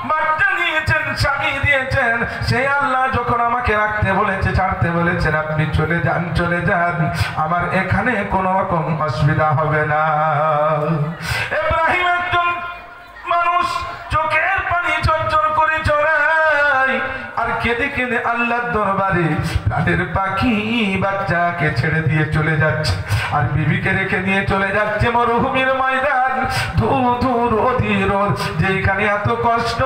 বাচ্চা দিয়েছেন, স্বামী দিয়েছেন, সেই আল্লাহ যখন আমাকে রাখতে বলেছে, ছাড়তে বলেছেন, আপনি চলে যান, চলে যান, আমার এখানে কোনো রকম অসুবিধা হবে না। ইব্রাহিম একজন মানুষ, চোখের পানি ঝরঝর করে ঝরায় আর কেঁদে কেঁদে আল্লাহর দরবারে প্রাণের পাখি বাচ্চাকে ছেড়ে দিয়ে চলে যাচ্ছে, আর বিবিকে রেখে নিয়ে চলে যাচ্ছে মরুভূমির ময়দান। ধূ ধূ রোদি রোদ, যেখানে এত কষ্ট,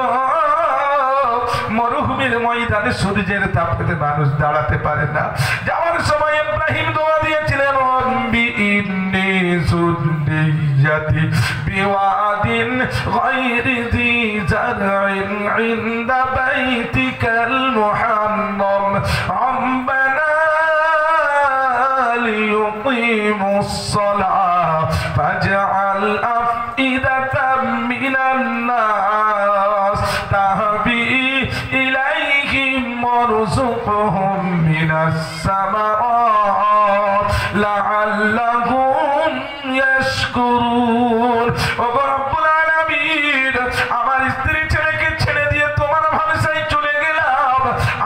মরুভূমির ময়দানে সূর্যের তাপেতে মানুষ দাঁড়াতে পারে না। যাওয়ার সময় ইব্রাহিম দোয়া দিয়েছিলেন রব্বি ইন্নী সুন্নিয়াতি বিওয়াদিন গায়রি যি জারইন ইনদা বাইতিকাল মুহাররম রব্বানা লিয়ুকিমুস সালাহ ফাজআল আফইদাতাম মিনান নাস তাহবি ইলাইহিম ওয়ারযুকহুম মিনাস সামারাত লাআল্লাহুম ইয়াশকুরুন। ও রব্বুল আলামিন, আমার স্ত্রী ছেলেকে ছেড়ে দিয়ে তোমার ভরসায় চলে গেলাম,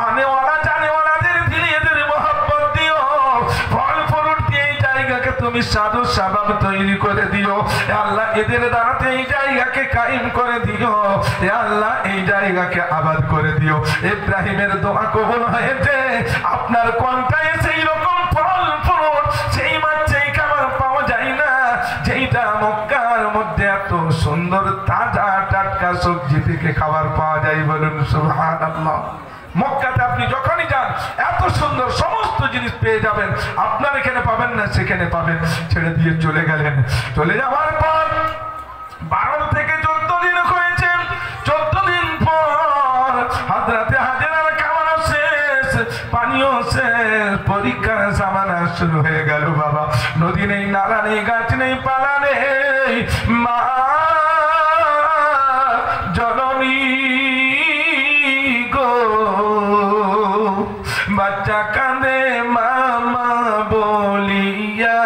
আনেওয়ালা জানেওয়ালাদের দিলে এদের মহব্বত দিও, ফল ফ্রুট দিয়ে এই জায়গাকে তুমি সাধু স্বভাব তৈরি করে দিও আল্লাহ, এদের দ্বারাতে এই জায়গাকে কায়েম করে দিও আল্লাহ, এই জায়গাকে আবাদ করে দিও। ইব্রাহিমের দোয়া কবুল হয়েছে। আপনার কণ্ঠায় সেই রকম ফল ফ্রুট, সেই মাছ, সেই খাবার পাওয়া যায় না যেইটা মক্কার মধ্যে এত সুন্দর তাজা টাটকা সবজি থেকে খাবার পাওয়া যায়। বলুন সুবহানাল্লাহ। মক্কাতে আপনি যখনই যান এত সুন্দর সমস্ত জিনিস পেয়ে যাবেন, আপনার এখানে পাবেন না সেখানে পাবেন। ছেড়ে দিয়ে চলে গেলেন। চলে যাওয়ার পর 12 থেকে 14 দিন হয়েছে। 14 দিন পর হযরতে হাজেরার খাওয়া শেষ, পানিও শেষ, পরীক্ষার জামানা শুরু হয়ে গেল। বাবা, নদী নেই, নালা নেই, গাছ নেই, পালা নেই, মা জননী গো, বাচ্চা কাঁদে মামা বলিয়া,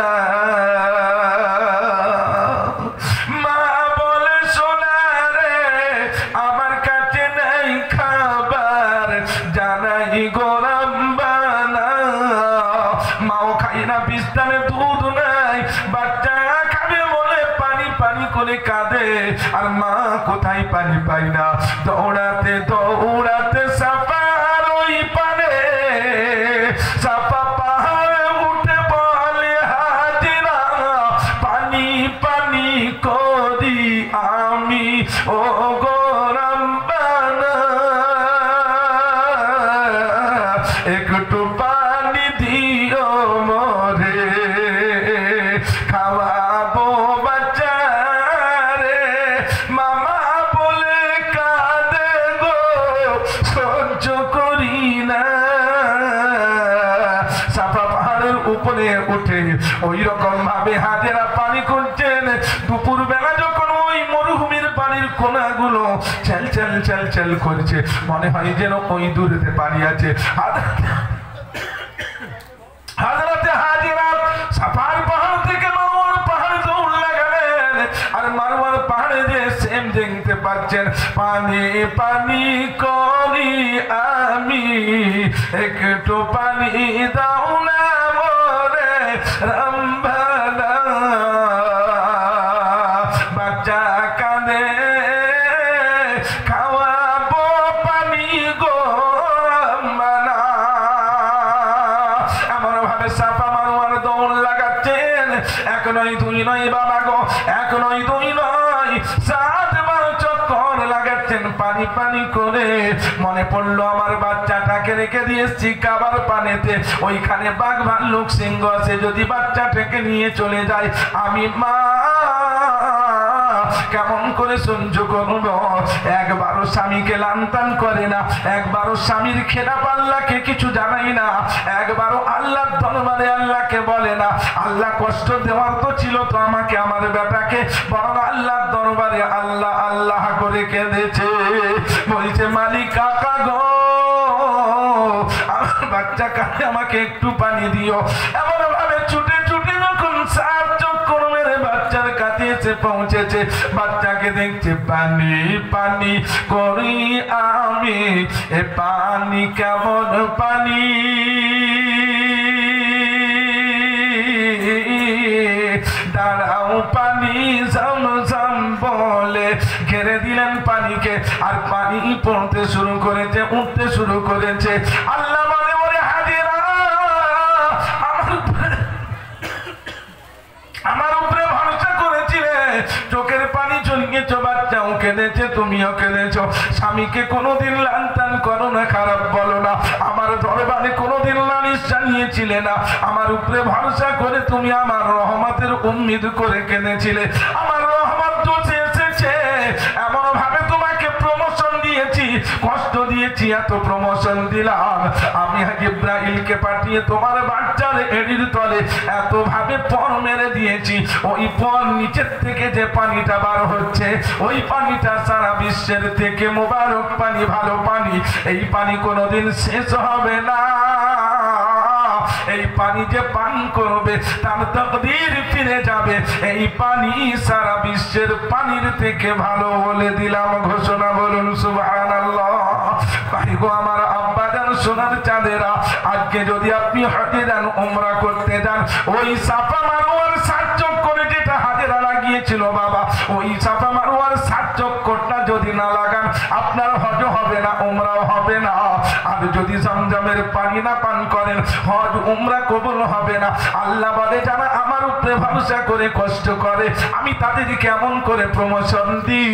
মা বলে সোনা রে আমার কাছে নেই খাবার, জানাই গরম বানা, মাও খাই না, বিস্তারে দুধ নাই, বাচ্চা খাবে বলে পানি পানি করে কাঁদে, আর মা কোথায় পানি পাই না। দৌড়াতে দৌড়াতে সাফার ওই পানে, সাফা পাহাড়ে উঠে বলে হাজিরা, পানি পানি করি আমি ও গরম বানা, একটু পানি দিও মরে, খাওয়াবো বাচ্চা রে, মামা বলে কাঁদে গো, সহ্য করি না। সাফা পাহাড়ের উপরে উঠে ওই রকম ভাবে হাজেরা পানি খুঁজছেন। দুপুর বেলা যখন কোনাগুলো চেল চেল চেল চেল করছে, মনে হয় যেন ওই দূরেতে পালিয়ে আছে। হযরতে হাজেরা সাফার পাহাড় থেকে মারওয়ার পাহাড়ে দৌড় লাগালেন, আর মারওয়ার পাহাড়ে যে সেম দেখতে পাচ্ছেন, পানি পানি করি আমি, একটু পানি দাও না মোরে রম্ভানা। বাচ্চা কাঁদে খাওয়াবো পানি গো মানা। এমন ভাবে সাফা মারওয়ার দৌড় লাগাচ্ছেন, এক নয় দুই নয় বাবা গো, এক নয় দুই নয় 7 বার চক্কর লাগাচ্ছেন পানি পানি করে। মনে পড়লো আমার বাচ্চাটাকে রেখে দিয়েছি কাবার পানেতে, ওইখানে বাঘ ভাল্লুক সিংহ আছে, যদি বাচ্চাটাকে নিয়ে চলে যায় আমি মা কেমন করে সহ্য করব। একবারও স্বামীকে লানতান করে না, একবারও স্বামীর খেলাপ আল্লাহকে কিছু জানাই না, একবারও আল্লাহর দরবারে আল্লাহকে বলে না। আল্লাহ কষ্ট দেওয়ার তো ছিল তো আমাকে, আমার বেটাকে, বরং আল্লাহর দরবারে আল্লাহ আল্লাহ করে কেঁদেছে। বলছে মালিক কাকা গো, আমার বাচ্চা কাকে আমাকে একটু পানি দিও। এমন ভাবে ছুটে ছুটে যখন 7 চক্কর মেরে বাচ্চার কাছে এসে পৌঁছেছে, বাচ্চাকে দেখছে পানি পানি করি আমি, এ পানি কেমন পানি, দাঁড়াও পানি ঝমঝম বলে ঘেরে দিলেন পানিকে, আর পানি পড়তে শুরু করেছে, উঠতে শুরু করেছে। আল্লাহ বলে ওরে হাজেরা, আমার উপরে ভরসা করেছিলে, চোখের পানি ঝরিয়েছ, বাচ্চাও কেঁদেছে, তুমিও কেঁদেছ। স্বামীকে কোনোদিন লানতান করো না, খারাপ বলো না, আমার দরবারে কোনোদিন নালিশ জানিয়েছিলে না, আমার উপরে ভরসা করে তুমি আমার রহমতের উম্মিদ করে কেঁদেছিলে। আমার রহমত তো এসেছে, এমন ভাবে তোমাকে প্রমোশন দিয়েছি, কষ্ট দিয়েছি, এত প্রমোশন দিলাম। আমি জিবরাইলকে পাঠিয়ে তোমার বাচ্চার এড়ির তলে এত ভাবে পর মেরে দিয়েছি, ওই পর নিচের থেকে যে পানিটা বার হচ্ছে, ওই পানিটা সারা বিশ্বের থেকে মোবারক পানি, ভালো পানি। এই পানি কোনোদিন শেষ হবে না। এই পানি যে পান করবে তার তাকদীর ফিরে যাবে। এই পানি সারা বিশ্বের পানির থেকে ভালো বলে দিলাম ঘোষণা। বলুন সুবহানাল্লাহ। ভাই গো আমার আব্বা জান, সোনার চাঁদেরা, আজকে যদি আপনি হজে যান, উমরা করতে যান, ওই সাফা মারওয়ার 7 চক্করে যেটা হাজেরা লাগিয়েছিল বাবা, ওই সাফা মারওয়ার 7 চক্করটা যদি না লাগান, আপনার হজ হবে না, উমরাও হবে না। আর যদি জমজমের পানি না পান করেন, হজ উমরা কবুল হবে না। আল্লাহ বলে যারা আমার উপরে ভরসা করে কষ্ট করে, আমি তাদের কেমন করে প্রমোশন দিই।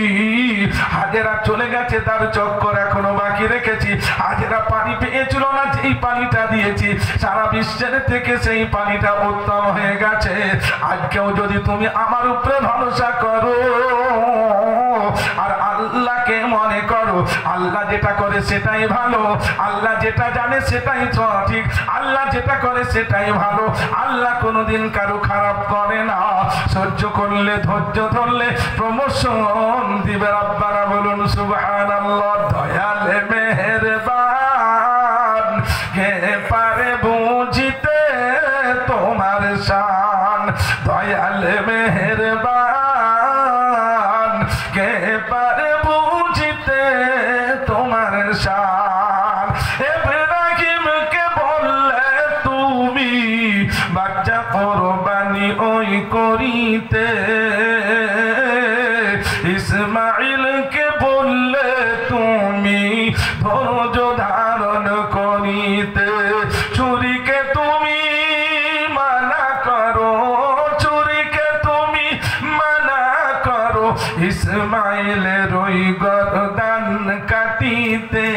হাজেরা চলে গেছে, তার চক্কর এখনো বাকি রেখেছি। হাজেরা পানি পেয়েছিল না, যেই পানিটা দিয়েছি সারা বিশ্বের থেকে সেই পানিটা উত্তম হয়ে গেছে। আজকেও যদি তুমি আমার উপরে ভরসা করো আর আল্লাহকে মনে করো, আল্লাহ যেটা করে সেটাই ভালো, আল্লাহ যেটা জানে সেটাই সঠিক, আল্লাহ যেটা করে সেটাই ভালো। আল্লাহ কোনোদিন কারো খারাপ করে না। সহ্য করলে, ধৈর্য ধরলে প্রমোশন দিবে রব্বানা। বলুন সুবহানাল্লাহ। দয়ালে মেহেরবান, কে পারে বুঝিতে তোমার শান। দয়ালে মেহেরবান, কে পারে বুঝিতে তোমার শান। ইব্রাহিমকে বললে তুমি বাচ্চা কোরবানি ওই করিতে, ইসমাইলকে বললে তুমি ধৈর্য ধারণ করিতে। ছুরিকে তুমি মানা করো, ছুরিকে তুমি মানা করো, ইসমাইলের ওই গর্দান কাটিতে।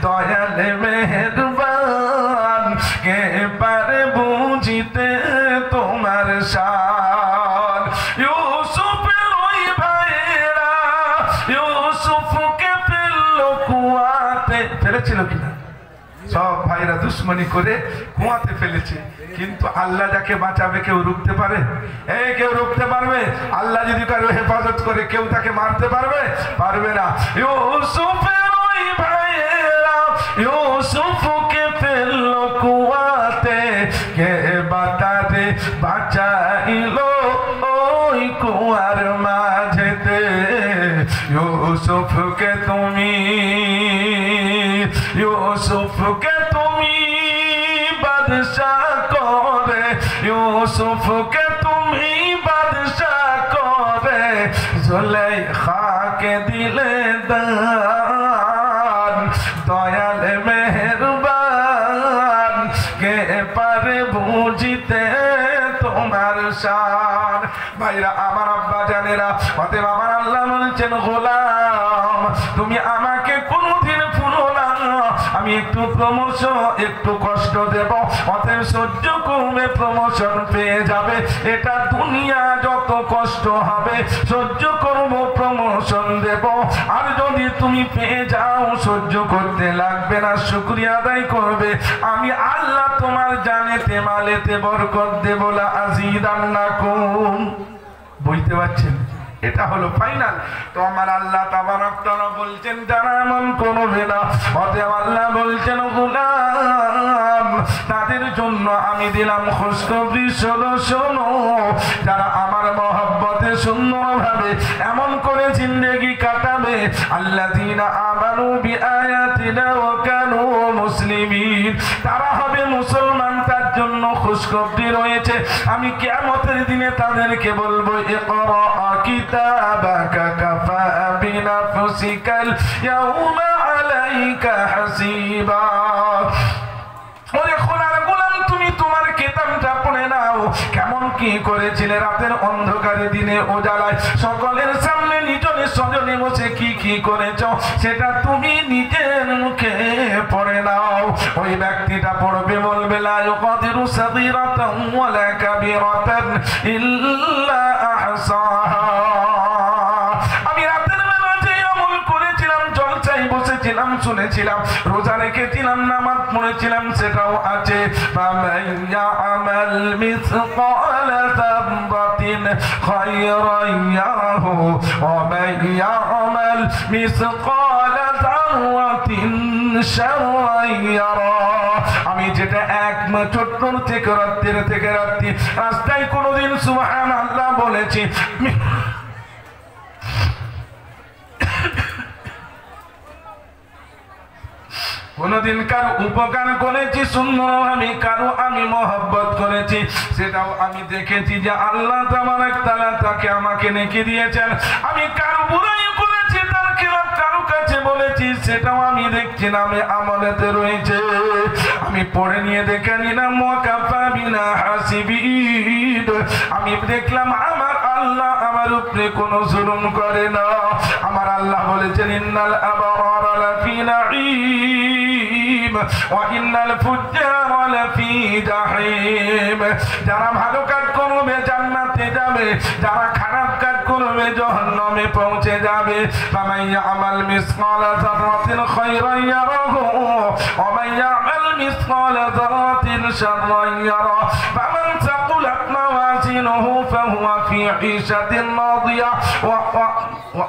দয়ালে মেহেরবান, কে পারে বুঝিতে তোমার শান। ইউসুফের ওই ভাইয়েরা ইউসুফকে ফেললো কুয়াতে, ফেলেছিল কিনা? সব ভাইরা দুশ্মনী করে কুয়াতে ফেলেছে, কিন্তু আল্লাহ যাকে বাঁচাবে কেউ রুখতে পারে? কেউ রুখতে পারবে? আল্লাহ যদি কারো হেফাজত করে কেউ তাকে মারতে পারবে? পারবে না। ইউসুফের ওই ভাইয়েরা ইউসুফকে ফেললো কুয়াতে, কে বাতারে বাঁচাইলো ওই কুয়ার মাঝেতে। ইউসুফকে তুমি বাদশাহ করে, ইউসুফকে তুমি বাদশাহ করে, জুলেখাকে দিলে দান, দয়াল মেহেরবান, কে পারে বুঝিতে তোমার শান। ভাইরা আমার, আব্বা জানেরা, অতএব আমার আল্লাহ বলছেন, গোলাম তুমি আমাকে কোনদিন ভুলো না, আমি একটু প্রমোশন একটু কষ্ট দেব, অতএব সহ্য করবে, প্রমোশন পেয়ে যাবে। এটা দুনিয়া যত কষ্ট হবে সহ্য করব, প্রমোশন দেব। আর যদি তুমি পেয়ে যাও সহ্য করতে লাগবে না, শুকরিয়া আদায় করবে, আমি আল্লাহ তোমার জানেতে মালেতে বরকত দেব, লা আযীদান্নাকুম। বুঝতে পারছেন? এটা হলো ফাইনাল। তো আমার আল্লাহ তাবারক তাআলা বলছেন যারা এমন করবে না, অতএব আল্লাহ বলছেন গোলাম তাদের জন্য আমি দিলাম খুশখবরি, শোনো শোনো, যারা আমার মহব্বতে সুন্দরভাবে এমন করে জিন্দেগি কাটাবে, আল্লাযীনা আমানু বিআয়াতিনা ওয়া কানু মুসলিমিন, তারা হবে মুসলমান, তার জন্য খুশখবরি রয়েছে। আমি কিয়ামতের দিনে তাদেরকে বলবো, ইকরা কিতাবাকা কাফা বিনাফসিকাল ইয়াউমা আলাইকা হাসিবা। ওরে খোদার গোলাম, তুমি তোমার কিতাবটা পড়ে নাও, কেমন কি করেছিলে রাতের অন্ধকারে দিনে উজালায়, সকলের সামনে নিজনে স্বজনে বসে কি কি করেছ সেটা তুমি নিজের মুখে পড়ে নাও। ওই ব্যক্তিটা পড়বে, বলবে লা ইউকাদিরু সাগীরাতান ওয়ালা কাবীরাতান ইল্লা আহসাহা। আমি রাতের বেলা যে আমল করেছিলাম, জলসায় বসেছিলাম, শুনেছিলাম, রোজা রেখেছিলাম, নামাজ পড়েছিলাম, সেটাও আছে। ফামান ইয়ামাল মিসকালা যাররাতিন খায়রান ইয়ারাহু ওয়া মান ইয়ামাল মিসকালা যাররাতিন শাররান ইয়ারাহু। আমি যেটা এক ছোট্ট থেকে রাত্রি রাস্তায় কোনোদিন সুবহানাল্লাহ বলেছি, কোনদিন কারো উপকার করেছি সুন্দরভাবে, কারো আমি মহব্বত করেছি, সেটাও আমি দেখেছি যে আল্লাহ তাবারক তাআলা তাকে আমাকে নেকি দিয়েছেন। আমি কারো বুরাই করেছি, তার খেলাফ কারো কাছে বলেছি, সেটাও আমি দেখছি নামে আমলেতে রয়েছে। আমি পড়ে নিয়ে দেখে নিলাম, ওয়াকাফা বিনা হাসিবিন, আমি দেখলাম আমার আল্লাহ আমার উপরে কোনো জুলুম করে না। আমার আল্লাহ বলেছেন, ইন্নাল আবরারা লাফি নাঈম ওয়া ইন্নাল ফুজ্জারা লাফি জাহিম। যারা ভালো কাজ করবে জান্নাতে যাবে, যারা খারাপ কাজ করবে জাহান্নামে পৌঁছে যাবে। ফামান ইয়ামাল মিসকালা যাররাতিন খায়রান ইয়ারাহু ওয়া মান ইয়ামাল মিসকালা যাররাতিন শাররান ইয়ারাহু। ফামান সাকুলাত মাওয়াজিনুহু ফাহুয়া ফি ঈশাতিন রাদিয়া ওয়া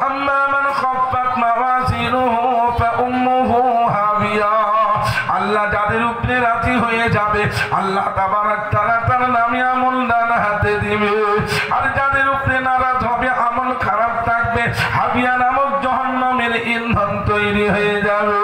আম্মা মান খাফফাত মাওয়াজিনুহু ফাউম্মুহু হাবিয়া। আল্লাহ যাদের উপরে রাজি হয়ে যাবে, আল্লাহ তাবারক তাআলা তার নামে আমল ডান হাতে দিবে। আর যাদের উপরে নারাজ হবে, আমল খারাপ থাকবে, হাবিয়া নামক জাহান্নামের ইন্ধন তৈরি হয়ে যাবে।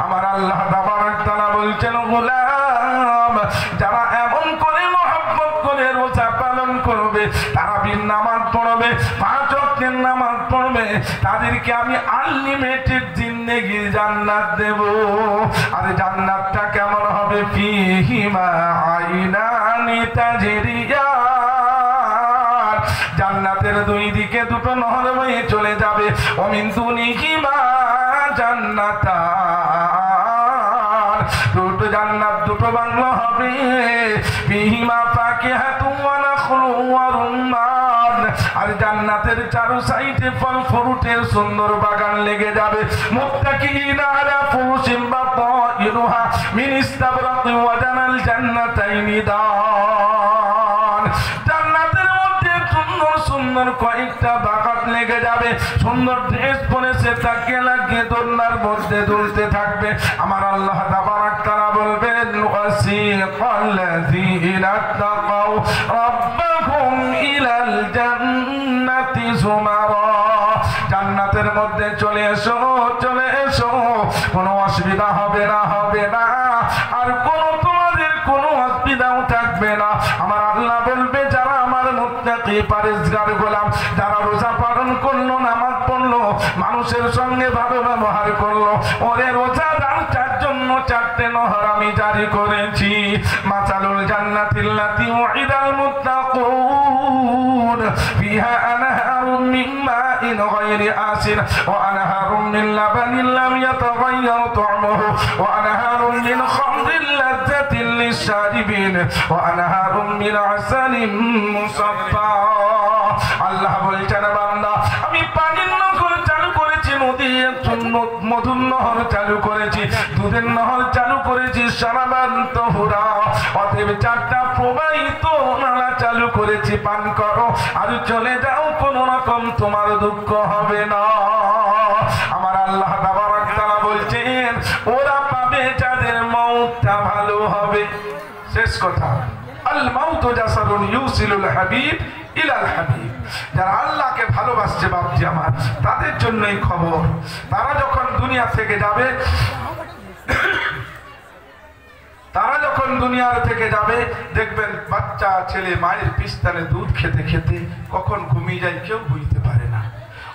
আমার আল্লাহ তাবারক তাআলা বলছেন, গোলাম যারা এমন করে মহব্বত করে রোজা পালন করবে, তারাবির নামাজ পড়বে, 5 ওয়াক্তের নামাজ পড়বে, তাদেরকে আমি আনলিমিটেড জিন্দেগি জান্নাত দেব। আর জান্নাতটা কেমন হবে? ফিহিমা আইনানি তাজরিয়ান, জান্নাতের দুই দিকে দুটো নহর বয়ে চলে যাবে। ওমিন দুনিহিমা জান্নাতান, দুটো জান্নাত, দুটো বাংলো হবে। ফিহিমা ফাকিহাতুন ওয়া নাখলুন ওয়া রুম্মান, আর জান্নাতের চারো সাইডে ফল ফ্রুটের সুন্দর বাগান লেগে যাবে। মুত্তাকিনা আলা ফুরুশিন বাতাইন বাতিনুহা মিন ইস্তাবরাকিন ওয়া জানাল জান্নাতাইনি দান। জান্নাতের মধ্যে সুন্দর সুন্দর কয়েকটা বাগাত লেগে যাবে, সুন্দর ড্রেস পরেছে তাকে লাগিয়ে দোলনার মধ্যে দুলতে থাকবে। আমার আল্লাহ তাবারাক তাআলা বলবেন ওয়াসিকাল্লাযীনা তাকাউ রাব্বাহুম ইলাল জান্নাতি যুমারা। জান্নাতের মধ্যে চলে এসো, চলে এসো, কোনো অসুবিধা হবে না, হবে না, আর কোনো তোমাদের কোনো অসুবিধাও থাকবে না। আমার আল্লাহ বলবে যারা আমার মুত্তাকি পরহেজগার গোলাম, যারা রোজা পালন করলো, নামাজ পড়লো, মানুষের সঙ্গে ভালো ব্যবহার করলো, ওরে রোজাদারটার জন্য 4টে নহর আমি জারি করেছি। মাসালুল জান্নাতিল্লাতী উইদাল মুত্তাকুন ফিহা আনহারুম মিন মাইন গায়রি আসির ওয়া আনহারুম মিন লাবানিন লাম ইয়াতাগায়্যার তা'মুহু ওয়া আনহারুম মিন খামরিল লাযযাতিন লিশ-শারিবিন ওয়া আনহারুম মিন আসালিন মুসাফফা। আল্লাহ বলছেন বান্দা আমি পানির নহর চালু করেছি, নদীর মধুর নহর চালু করেছি, দুধের নহর চালু করেছি, শারাবান তাহুরা। অতএব 4টা প্রবাহিত নালা চালু করেছি, পান করো আর চলে যাও, কোন রকম তোমার দুঃখ হবে না। আমার আল্লাহ তাবারাক তাআলা বলছেন ওরা পাবে যাদের মওতটা ভালো হবে। শেষ কথা, আল মাউতু জাসারুন ইউসিলুল হাবিব ইলাল হাবিব। যারা আল্লাহকে ভালোবাসছে বাপজি আমার, তাদের জন্যই খবর। তারা যখন দুনিয়া থেকে যাবে, তারা যখন দুনিয়ার থেকে যাবে, দেখবেন বাচ্চা ছেলে মায়ের পিস্তানে দুধ খেতে খেতে কখন ঘুমিয়ে যায় কেউ বুঝতে পারে না।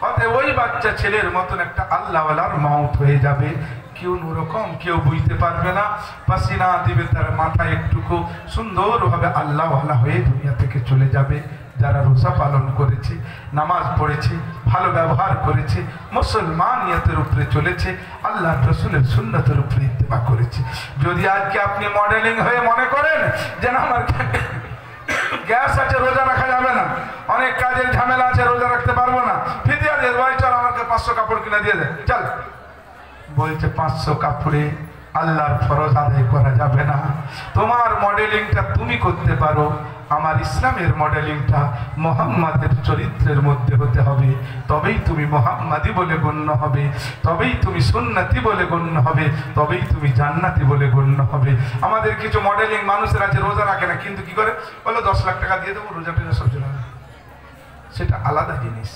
অতএব ওই বাচ্চা ছেলের মতন একটা আল্লাহওয়ালার মওত হয়ে যাবে, কেউ ওরকম কেউ বুঝতে পারবে না, পাসিনা দিবে তার মাথায় একটুকু, সুন্দরভাবে আল্লাহওয়ালা হয়ে দুনিয়া থেকে চলে যাবে। যারা রোজা পালন করেছে, নামাজ পড়েছে, ভালো ব্যবহার করেছে, মুসলমানিয়তের উপরে চলেছে, আল্লাহ রাসূলের সুন্নতের উপরে ইত্তেবা করেছে। যদি আজকে আপনি মডেলিং হয়ে মনে করেন যে না আমার গ্যাস আছে রোজা রাখা যাবে না, অনেক কাজের ঝামেলা আছে রোজা রাখতে পারবো না, ফিদিয়া দিয়ে ভাই চল আমাকে 500 কাপড় কিনে দিয়ে দে, চল। বলছে 500 কাপড়ে আল্লাহর ফরজ আদায় করা যাবে না। তোমার মডেলিংটা তুমি করতে পারো, আমার ইসলামের মডেলিংটা মুহাম্মাদের চরিত্রের মধ্যে হতে হবে, তবেই তুমি মুহাম্মাদি বলে গণ্য হবে, তবেই তুমি সুন্নতি বলে গণ্য হবে, তবেই তুমি জান্নাতি বলে গণ্য হবে। আমাদের কিছু মডেলিং মানুষের আছে রোজা রাখে না, কিন্তু কি করে বলো 10 লাখ টাকা দিয়ে দেবো রোজা টেজা সব চলে, সেটা আলাদা জিনিস।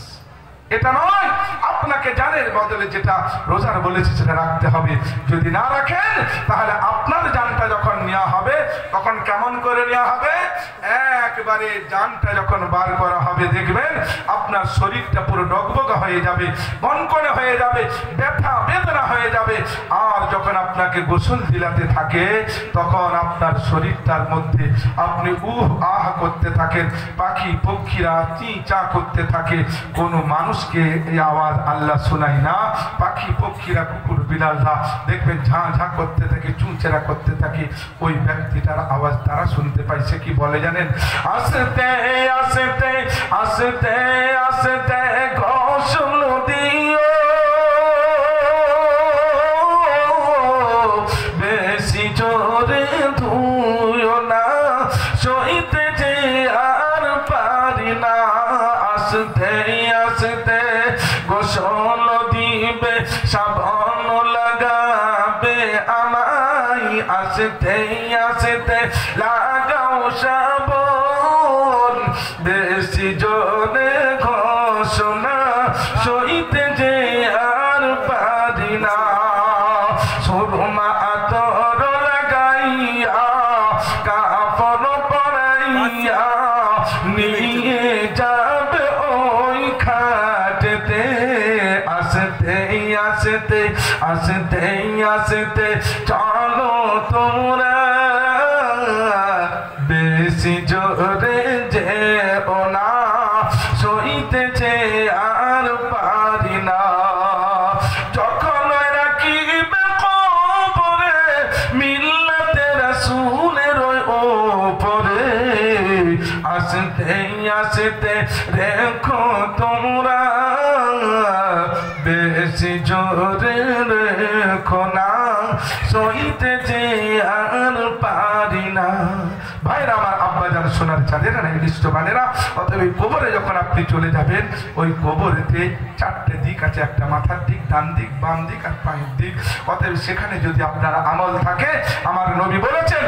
এটা নয়, আপনাকে জানের বদলে যেটা রোজার বলেছে সেটা রাখতে হবে। যদি না রাখেন তাহলে আপনার জানটা যখন নেওয়া হবে তখন কেমন করে নেওয়া হবে, একবারে জানটা যখন বার করা হবে দেখবেন আপনার শরীরটা পুরো ডগবগা হয়ে যাবে, কনকনে হয়ে যাবে, ব্যথা বেদনা হয়ে যাবে। আর যখন আপনাকে গোসল দিলাতে থাকে তখন আপনার শরীরটার মধ্যে আপনি আহ করতে থাকেন, পাখি পক্ষীরা চি চা করতে থাকে, কোনো মানুষ এই আওয়াজ আল্লাহ শোনাই না, পাখি পক্ষীরা কুকুর বিড়ালরা দেখবেন ঝাঁ ঝাঁ করতে থাকে, চুঁচেরা করতে থাকে, ওই ব্যক্তিটার আওয়াজ তারা শুনতে পায়। সে কি বলে জানেন, আস্তে আস্তে আস্তে আস্তে গোসল দিও, বেশি জোরে ধুইও না, সইতে যে আর পারি না, আস্তে আস্তে গোসল দিবে, সাবান লাগাবে আমায়, আস্তে আস্তে লাগাও সাবান, বেশি জোরে ঘোষণা, সইতে যে আর পারি না, সুরমা আতর লাগাইয়া কাপড় পরাইয়া নিয়ে যাবে ওই খাটেতে, আস্তে আস্তে আস্তে আস্তে চলো তোমরা, বেশি জোরে যেও না, সইতেছে আর পারি না। যখন রাখিবে কবরে মিল্লাতে রাসূলের ওপরে, আস্তে আস্তে রেখো তোমরা, বেশি জোরে রেখো না, সইতে যে আর পারি না। ভাইরা আমার, আব্বাজান সোনার চাঁদেরা না দৃষ্টবানেরা, অতএব ওই কবরে যখন আপনি চলে যাবেন, ওই কবরেতে চারটে দিক আছে, একটা মাথার দিক, ডান দিক, বাম দিক আর পায়ের দিক। অতএব সেখানে যদি আপনার আমল থাকে, আমার নবী বলেছেন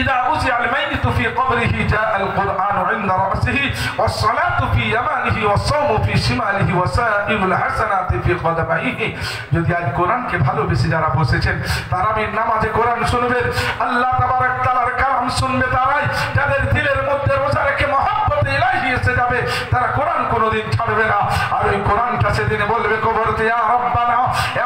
إذا أوزع الميت في قبره جاء القرآن عند رأسه والصلاة في يمانه والصوم في شماله وسائر الحسنات في قدميه। যদি আজ কোরআনকে ভালোবেসে যারা বসেছেন, তারাবির নামাজে কোরআন শুনবেন, আল্লাহ তাবারক তাআলার কালাম শুনবে তারাই যাদের দিলের মধ্যে রোজা রেখে মহব্বতে ইলাহি এসে যাবে, তারা কোরআন কোনোদিন ছাড়বে না। আর ওই কোরআনটা সেদিনে বলবে কবরতে, ইয়া রাব্বানা,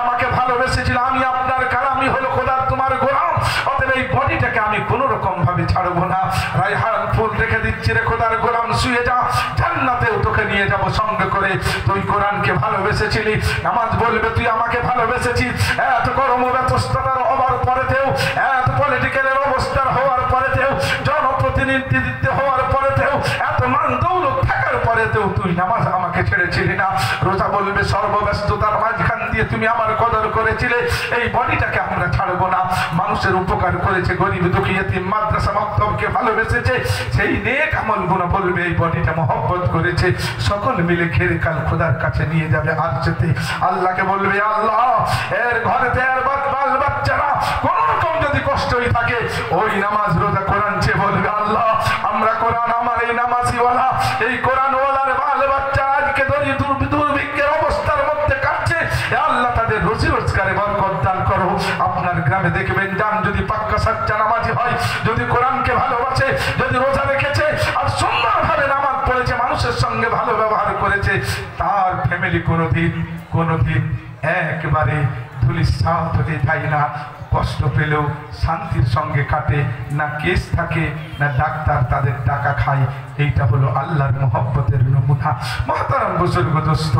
আমাকে ভালোবেসেছিল, আমি আপনার কালামই হলো খোদা তোমার গোলাম, অতএব এই বডিটাকে আমি কোনো রকম ভাবে ছাড়বো না। রাইহান ফুল রেখে দিচ্ছি রে খোদার গোলাম, শুয়ে যা, জান্নাতেও তোকে নিয়ে যাব সঙ্গে করে। তুই কোরআনকে ভালোবেসেছিলি, নামাজ বলবে তুই আমাকে ভালোবেসেছিস। এত কর্মব্যস্ততার হওয়ার পরেতেও, এত পলিটিক্যালের অবস্থার হওয়ার পরেতেও, জনপ্রতিনিধিত্ব হওয়ার পরেতেও, এত মান দৌলত থাকার পরেতেও তুই নামাজ আমাকে ছেড়েছিলি না। রোজা বলবে সর্বব্যস্ততার মাঝখান দিয়ে তুমি আমার কদর করেছিলে। এই বডিটাকে আমরা ছাড়বো না। মানুষের উপকার করেছে, গরিব দুঃখী এতিম মাদ্রাসা মক্তবকে ভালোবেসেছে, সেই নেক আমলগুলো বলবে এই বডিটা মহব্বত করেছে। সকল মিলে ঘেরে কাল খোদার কাছে নিয়ে যাবে আরশেতে। আল্লাহকে বলবে, আল্লাহ এর ঘরেতে এর বাল বাচ্চারা কোন রকম যদি কষ্টই থাকে, ওই নামাজ রোজা কোরআন চেয়ে বলবে, আল্লাহ আমরা কোরআন, আমার এই নামাজিওয়ালা, এই কোরআনওয়ালার বাল বাচ্চা আজকে দুর্ভিক্ষের অবস্থার মধ্যে কাটছে, আল্লাহ তাদের রুজি রোজগারে বরকত দান করো। আপনার গ্রামে দেখবেন, যান যদি পাক্কা সাচ্চা নামাজি হয়, যদি কোরআনকে ভালোবাসে, যদি রোজা রেখেছে আর সুন্দরভাবে নামাজ পড়েছে, মানুষের সঙ্গে ভালো ব্যবহার করেছে, তার ফ্যামিলি কোনোদিন একেবারে ধুলিস্যাৎ হতে যায় না। কষ্ট পেলেও শান্তির সঙ্গে কাটে, না কেস থাকে, না ডাক্তার তাদের টাকা খায়। এইটা হলো আল্লাহর মহব্বতের নমুনা। মহতারাম বুজুর্গ দোস্ত,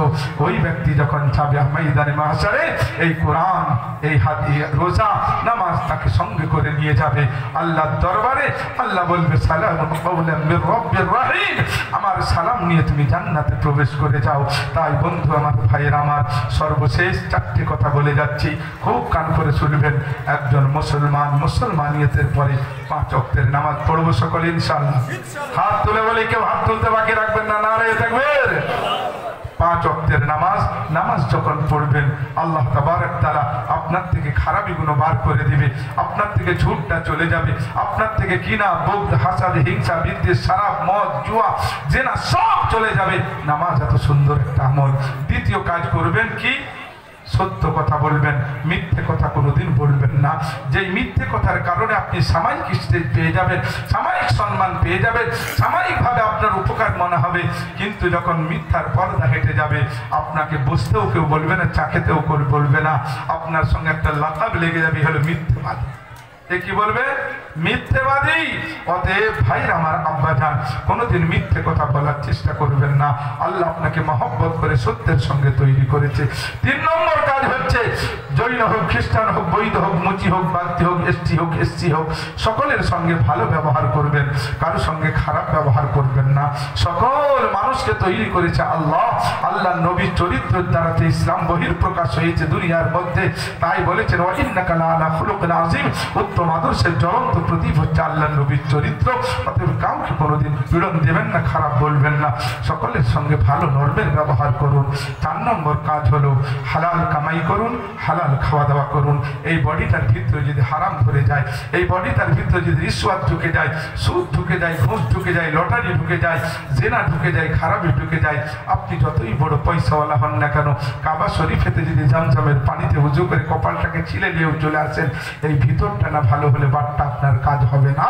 ওই ব্যক্তি যখন যাবে ময়দানে মাহশারে, এই কোরআন, এই হাদিয়া, রোজা, নামাজ তাকে সঙ্গে করে নিয়ে যাবে আল্লাহর দরবারে। আল্লাহ বলবে, সালামুন কাওলাম মির রাব্বির রহিম, আমার সালাম নিয়ে তুমি জান্নাতে প্রবেশ করে যাও। তাই বন্ধু আমার, ভাইয়ের আমার, সর্বশেষ চারটি কথা বলে যাচ্ছি, খুব কান করে শুনবেন। একজন মুসলমানিয়তের পরে 5 ওয়াক্তের নামাজ পড়বো সকলে ইনশাআল্লাহ। হাত তুলে বলে, কেউ হাত তুলতে বাকি রাখবেন না, নারে তাকবীর। 5 ওয়াক্তের নামাজ যখন পড়বেন, আল্লাহ তাবারক তাআলা আপনার থেকে খারাপিগুলো বার করে দিবে, আপনার থেকে ঝুটটা চলে যাবে, আপনার থেকে কিনা, বগদ, হাসাদ, হিংসা, বিদ্বেষ, শরাব, মদ, জুয়া, জেনা সব চলে যাবে। নামাজ এত সুন্দর একটা আমল। দ্বিতীয় কাজ করবেন কি? সত্য কথা বলবেন, মিথ্যে কথা কোনোদিন বলবেন না। যেই মিথ্যে কথার কারণে আপনি সাময়িক স্টেজ পেয়ে যাবেন, সাময়িক সম্মান পেয়ে যাবেন, সাময়িকভাবে আপনার উপকার মনে হবে, কিন্তু যখন মিথ্যার পর্দা হেঁটে যাবে, আপনাকে বসতেও কেউ বলবে না, চা খেতেও কেউ বলবে না, আপনার সঙ্গে একটা লাকাব লেগে যাবে, হলো মিথ্যেবাদী। কি বলবে? মিথ্যেবাদী। অতএব ভাইর আমার, আব্বাজান, কোনোদিন মিথ্যে কথা বলার চেষ্টা করবেন না। আল্লাহ আপনাকে মহব্বত করে সত্যের সঙ্গে তৈরি করেছে। 3 নম্বর কাজ হচ্ছে, জৈন হোক, খ্রিস্টান হোক, বৈধ হোক, মুচি হোক, বাগদি হোক, এসটি হোক, এসসি হোক, সকলের সঙ্গে ভালো ব্যবহার করবেন, কারো সঙ্গে খারাপ ব্যবহার করবেন না। সকল মানুষকে তৈরি করেছে আল্লাহ। আল্লাহ নবীর চরিত্রের দ্বারাতে ইসলাম বহির প্রকাশ হয়েছে দুনিয়ার মধ্যে। তাই বলেছেন, ওয়া ইন্নাকা লাআলা খুলুকিন আযীম, উত্তম আদর্শের জ্বলন্ত প্রতীক হচ্ছে আল্লাহ নবীর চরিত্র। অতএব কাউকে কোনোদিন পীড়ন দেবেন না, খারাপ বলবেন না, সকলের সঙ্গে ভালো নরমের ব্যবহার করুন। 4 নম্বর কাজ হলো, হালাল কামাই করুন, হালাল খাওয়া দাওয়া করুন। এই বডিটার ভিতরে যদি হারাম ধরে যায়, এই বডিটার ভিতরে যদি রিশওয়াত ঢুকে যায়, সুদ ঢুকে যায়, ঘুষ ঢুকে যায়, লটারি ঢুকে যায়, জেনা ঢুকে যায়, খারাপি ঢুকে যায়, আপনি যতই বড় পয়সাওয়ালা হন না কেন, কাবা শরীফেতে যদি জামজামের পানিতে উজু করে কপালটাকে ছিলে নিয়েও চলে আসেন, এই ভিতরটা না ভালো হলে বাটটা আপনার কাজ হবে না।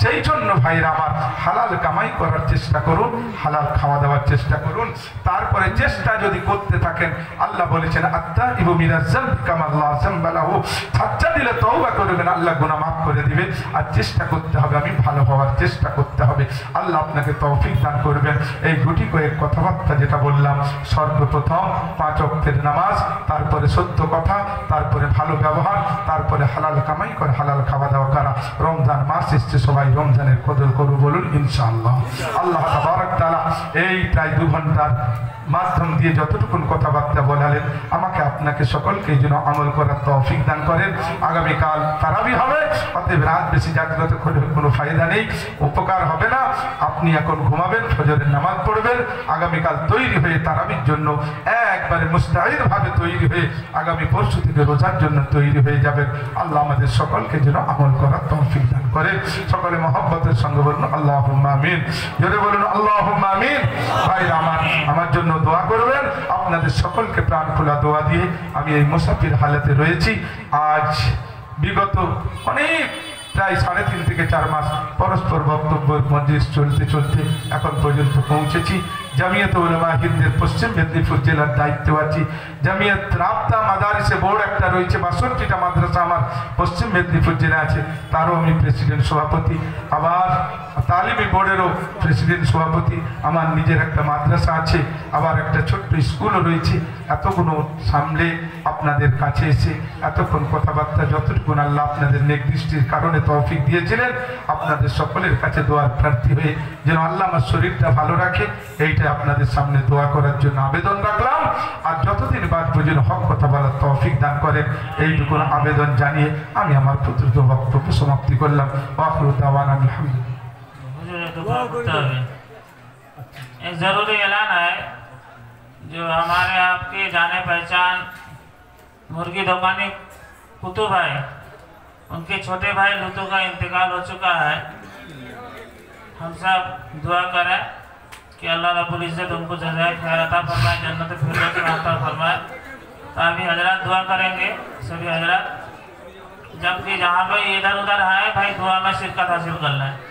সেই জন্য ভাইরা আমার, হালাল কামাই করার চেষ্টা করুন, হালাল খাওয়া দাওয়ার চেষ্টা করুন। তারপরে চেষ্টা যদি করতে থাকেন, আল্লাহ বলেছেন, আত্তাইবু মিনাজ যামবি কামাল্লাহ যামবালাহু, সাচ্চা দিলে তওবা করবেন, আল্লাহ গুনাহ মাফ করে দিবে। আর চেষ্টা করতে হবে, আমি ভালো হওয়ার চেষ্টা করতে হবে। আল্লাহ আপনাকে তৌফিক দান করবেন। এই গুটি কয়েক কথাবার্তা যেটা বললাম, সর্বপ্রথম 5 ওয়াক্তের নামাজ, তারপরে সত্য কথা, তারপরে ভালো ব্যবহার, তারপরে হালাল কামাই করে হালাল খাওয়া দাওয়া করা। রমজান মাস এসছে, সবাই রমজানের কদর করব বলুন ইনশাআল্লাহ। আল্লাহ তাবারক তাআলা এই প্রায় 2 ঘন্টার মাধ্যম দিয়ে যতটুকুন কথাবার্তা বলালেন, আমাকে আপনাকে সকলকে এই জন্য আমল করার তৌফিক দান করেন। আগামীকাল তারাবি হবে, অতএব রাত বেশি জাগ্রত করে কোনো ফায়দা নেই, উপকার হবে না। আপনি এখন ঘুমাবেন, ফজরের নামাজ পড়বেন, আগামীকাল তৈরি হয়ে তারাবির জন্য একবারে মুস্তাহিদ ভাবে তৈরি হয়ে আগামী পরশু থেকে রোজার জন্য তৈরি হয়ে যাবেন। আল্লাহ আমাদের সকলকে যেন আমল করার তৌফিক দান করে। সকলে মহব্বতের সঙ্গে বলুন আল্লাহুম্মা আমিন। জোরে বলুন আল্লাহুম্মা আমিন। ভাইরা আমার জন্য দোয়া করবেন। আপনাদের সকলকে প্রাণ খোলা দোয়া দিয়ে আমি এই মুসাফির হালতে রয়েছি। আজ বিগত অনেক প্রায় 3.5 থেকে 4 মাস পরস্পর বক্তব্য মজলিস চলতে চলতে এখন পর্যন্ত পৌঁছেছি। জামিয়াত উলামা হিন্দের পশ্চিম মেদিনীপুর জেলার দায়িত্ব আছি। জামিয়াত রাবতা মাদারিসে বোর্ড একটা রয়েছে, 62টা মাদ্রাসা আমার পশ্চিম মেদিনীপুর জেলা আছে, তারও আমি প্রেসিডেন্ট সভাপতি। আবার তালিমি বোর্ডেরও প্রেসিডেন্ট সভাপতি। আমার নিজের একটা মাদ্রাসা আছে, আবার একটা ছোট্ট স্কুলও রয়েছে। এতগুলো সামলে আপনাদের কাছে এসে এতক্ষণ কথাবার্তা যতটুকু আল্লাহ আপনাদের নেক দৃষ্টির কারণে তৌফিক দিয়েছিলেন, আপনাদের সকলের কাছে দোয়ার প্রার্থী হয়ে যেন আল্লাহ আমার শরীরটা ভালো রাখে, এইটা আপনাদের সামনে দোয়া করার জন্য আবেদন রাখলাম। আর যতদিন বাদ পর্যন্ত হক কথা বলার তৌফিক দান করেন, এইটুকু আবেদন জানিয়ে আমি আমার প্রতিত বক্তব্য সমাপ্তি করলাম। ওয়াখিরু দাওয়ানা আলহামদুলিল্লাহ।
एक ज़रूरी ऐलान है, जो हमारे आपके जाने पहचान मुर्गी दुकानी कुतुब है, उनके छोटे भाई लुतु का इंतकाल हो चुका है। हम सब दुआ करें कि अल्लाह रब्बुल इज़्ज़त उनको जज़ाए खैर अता फरमाए, जन्नत फिरदौस में अता फरमाए। तो अभी हजरत दुआ करेंगे, सभी हजरत, जबकि जहाँ पे इधर उधर है भाई दुआ में शिरकत हासिल करना है।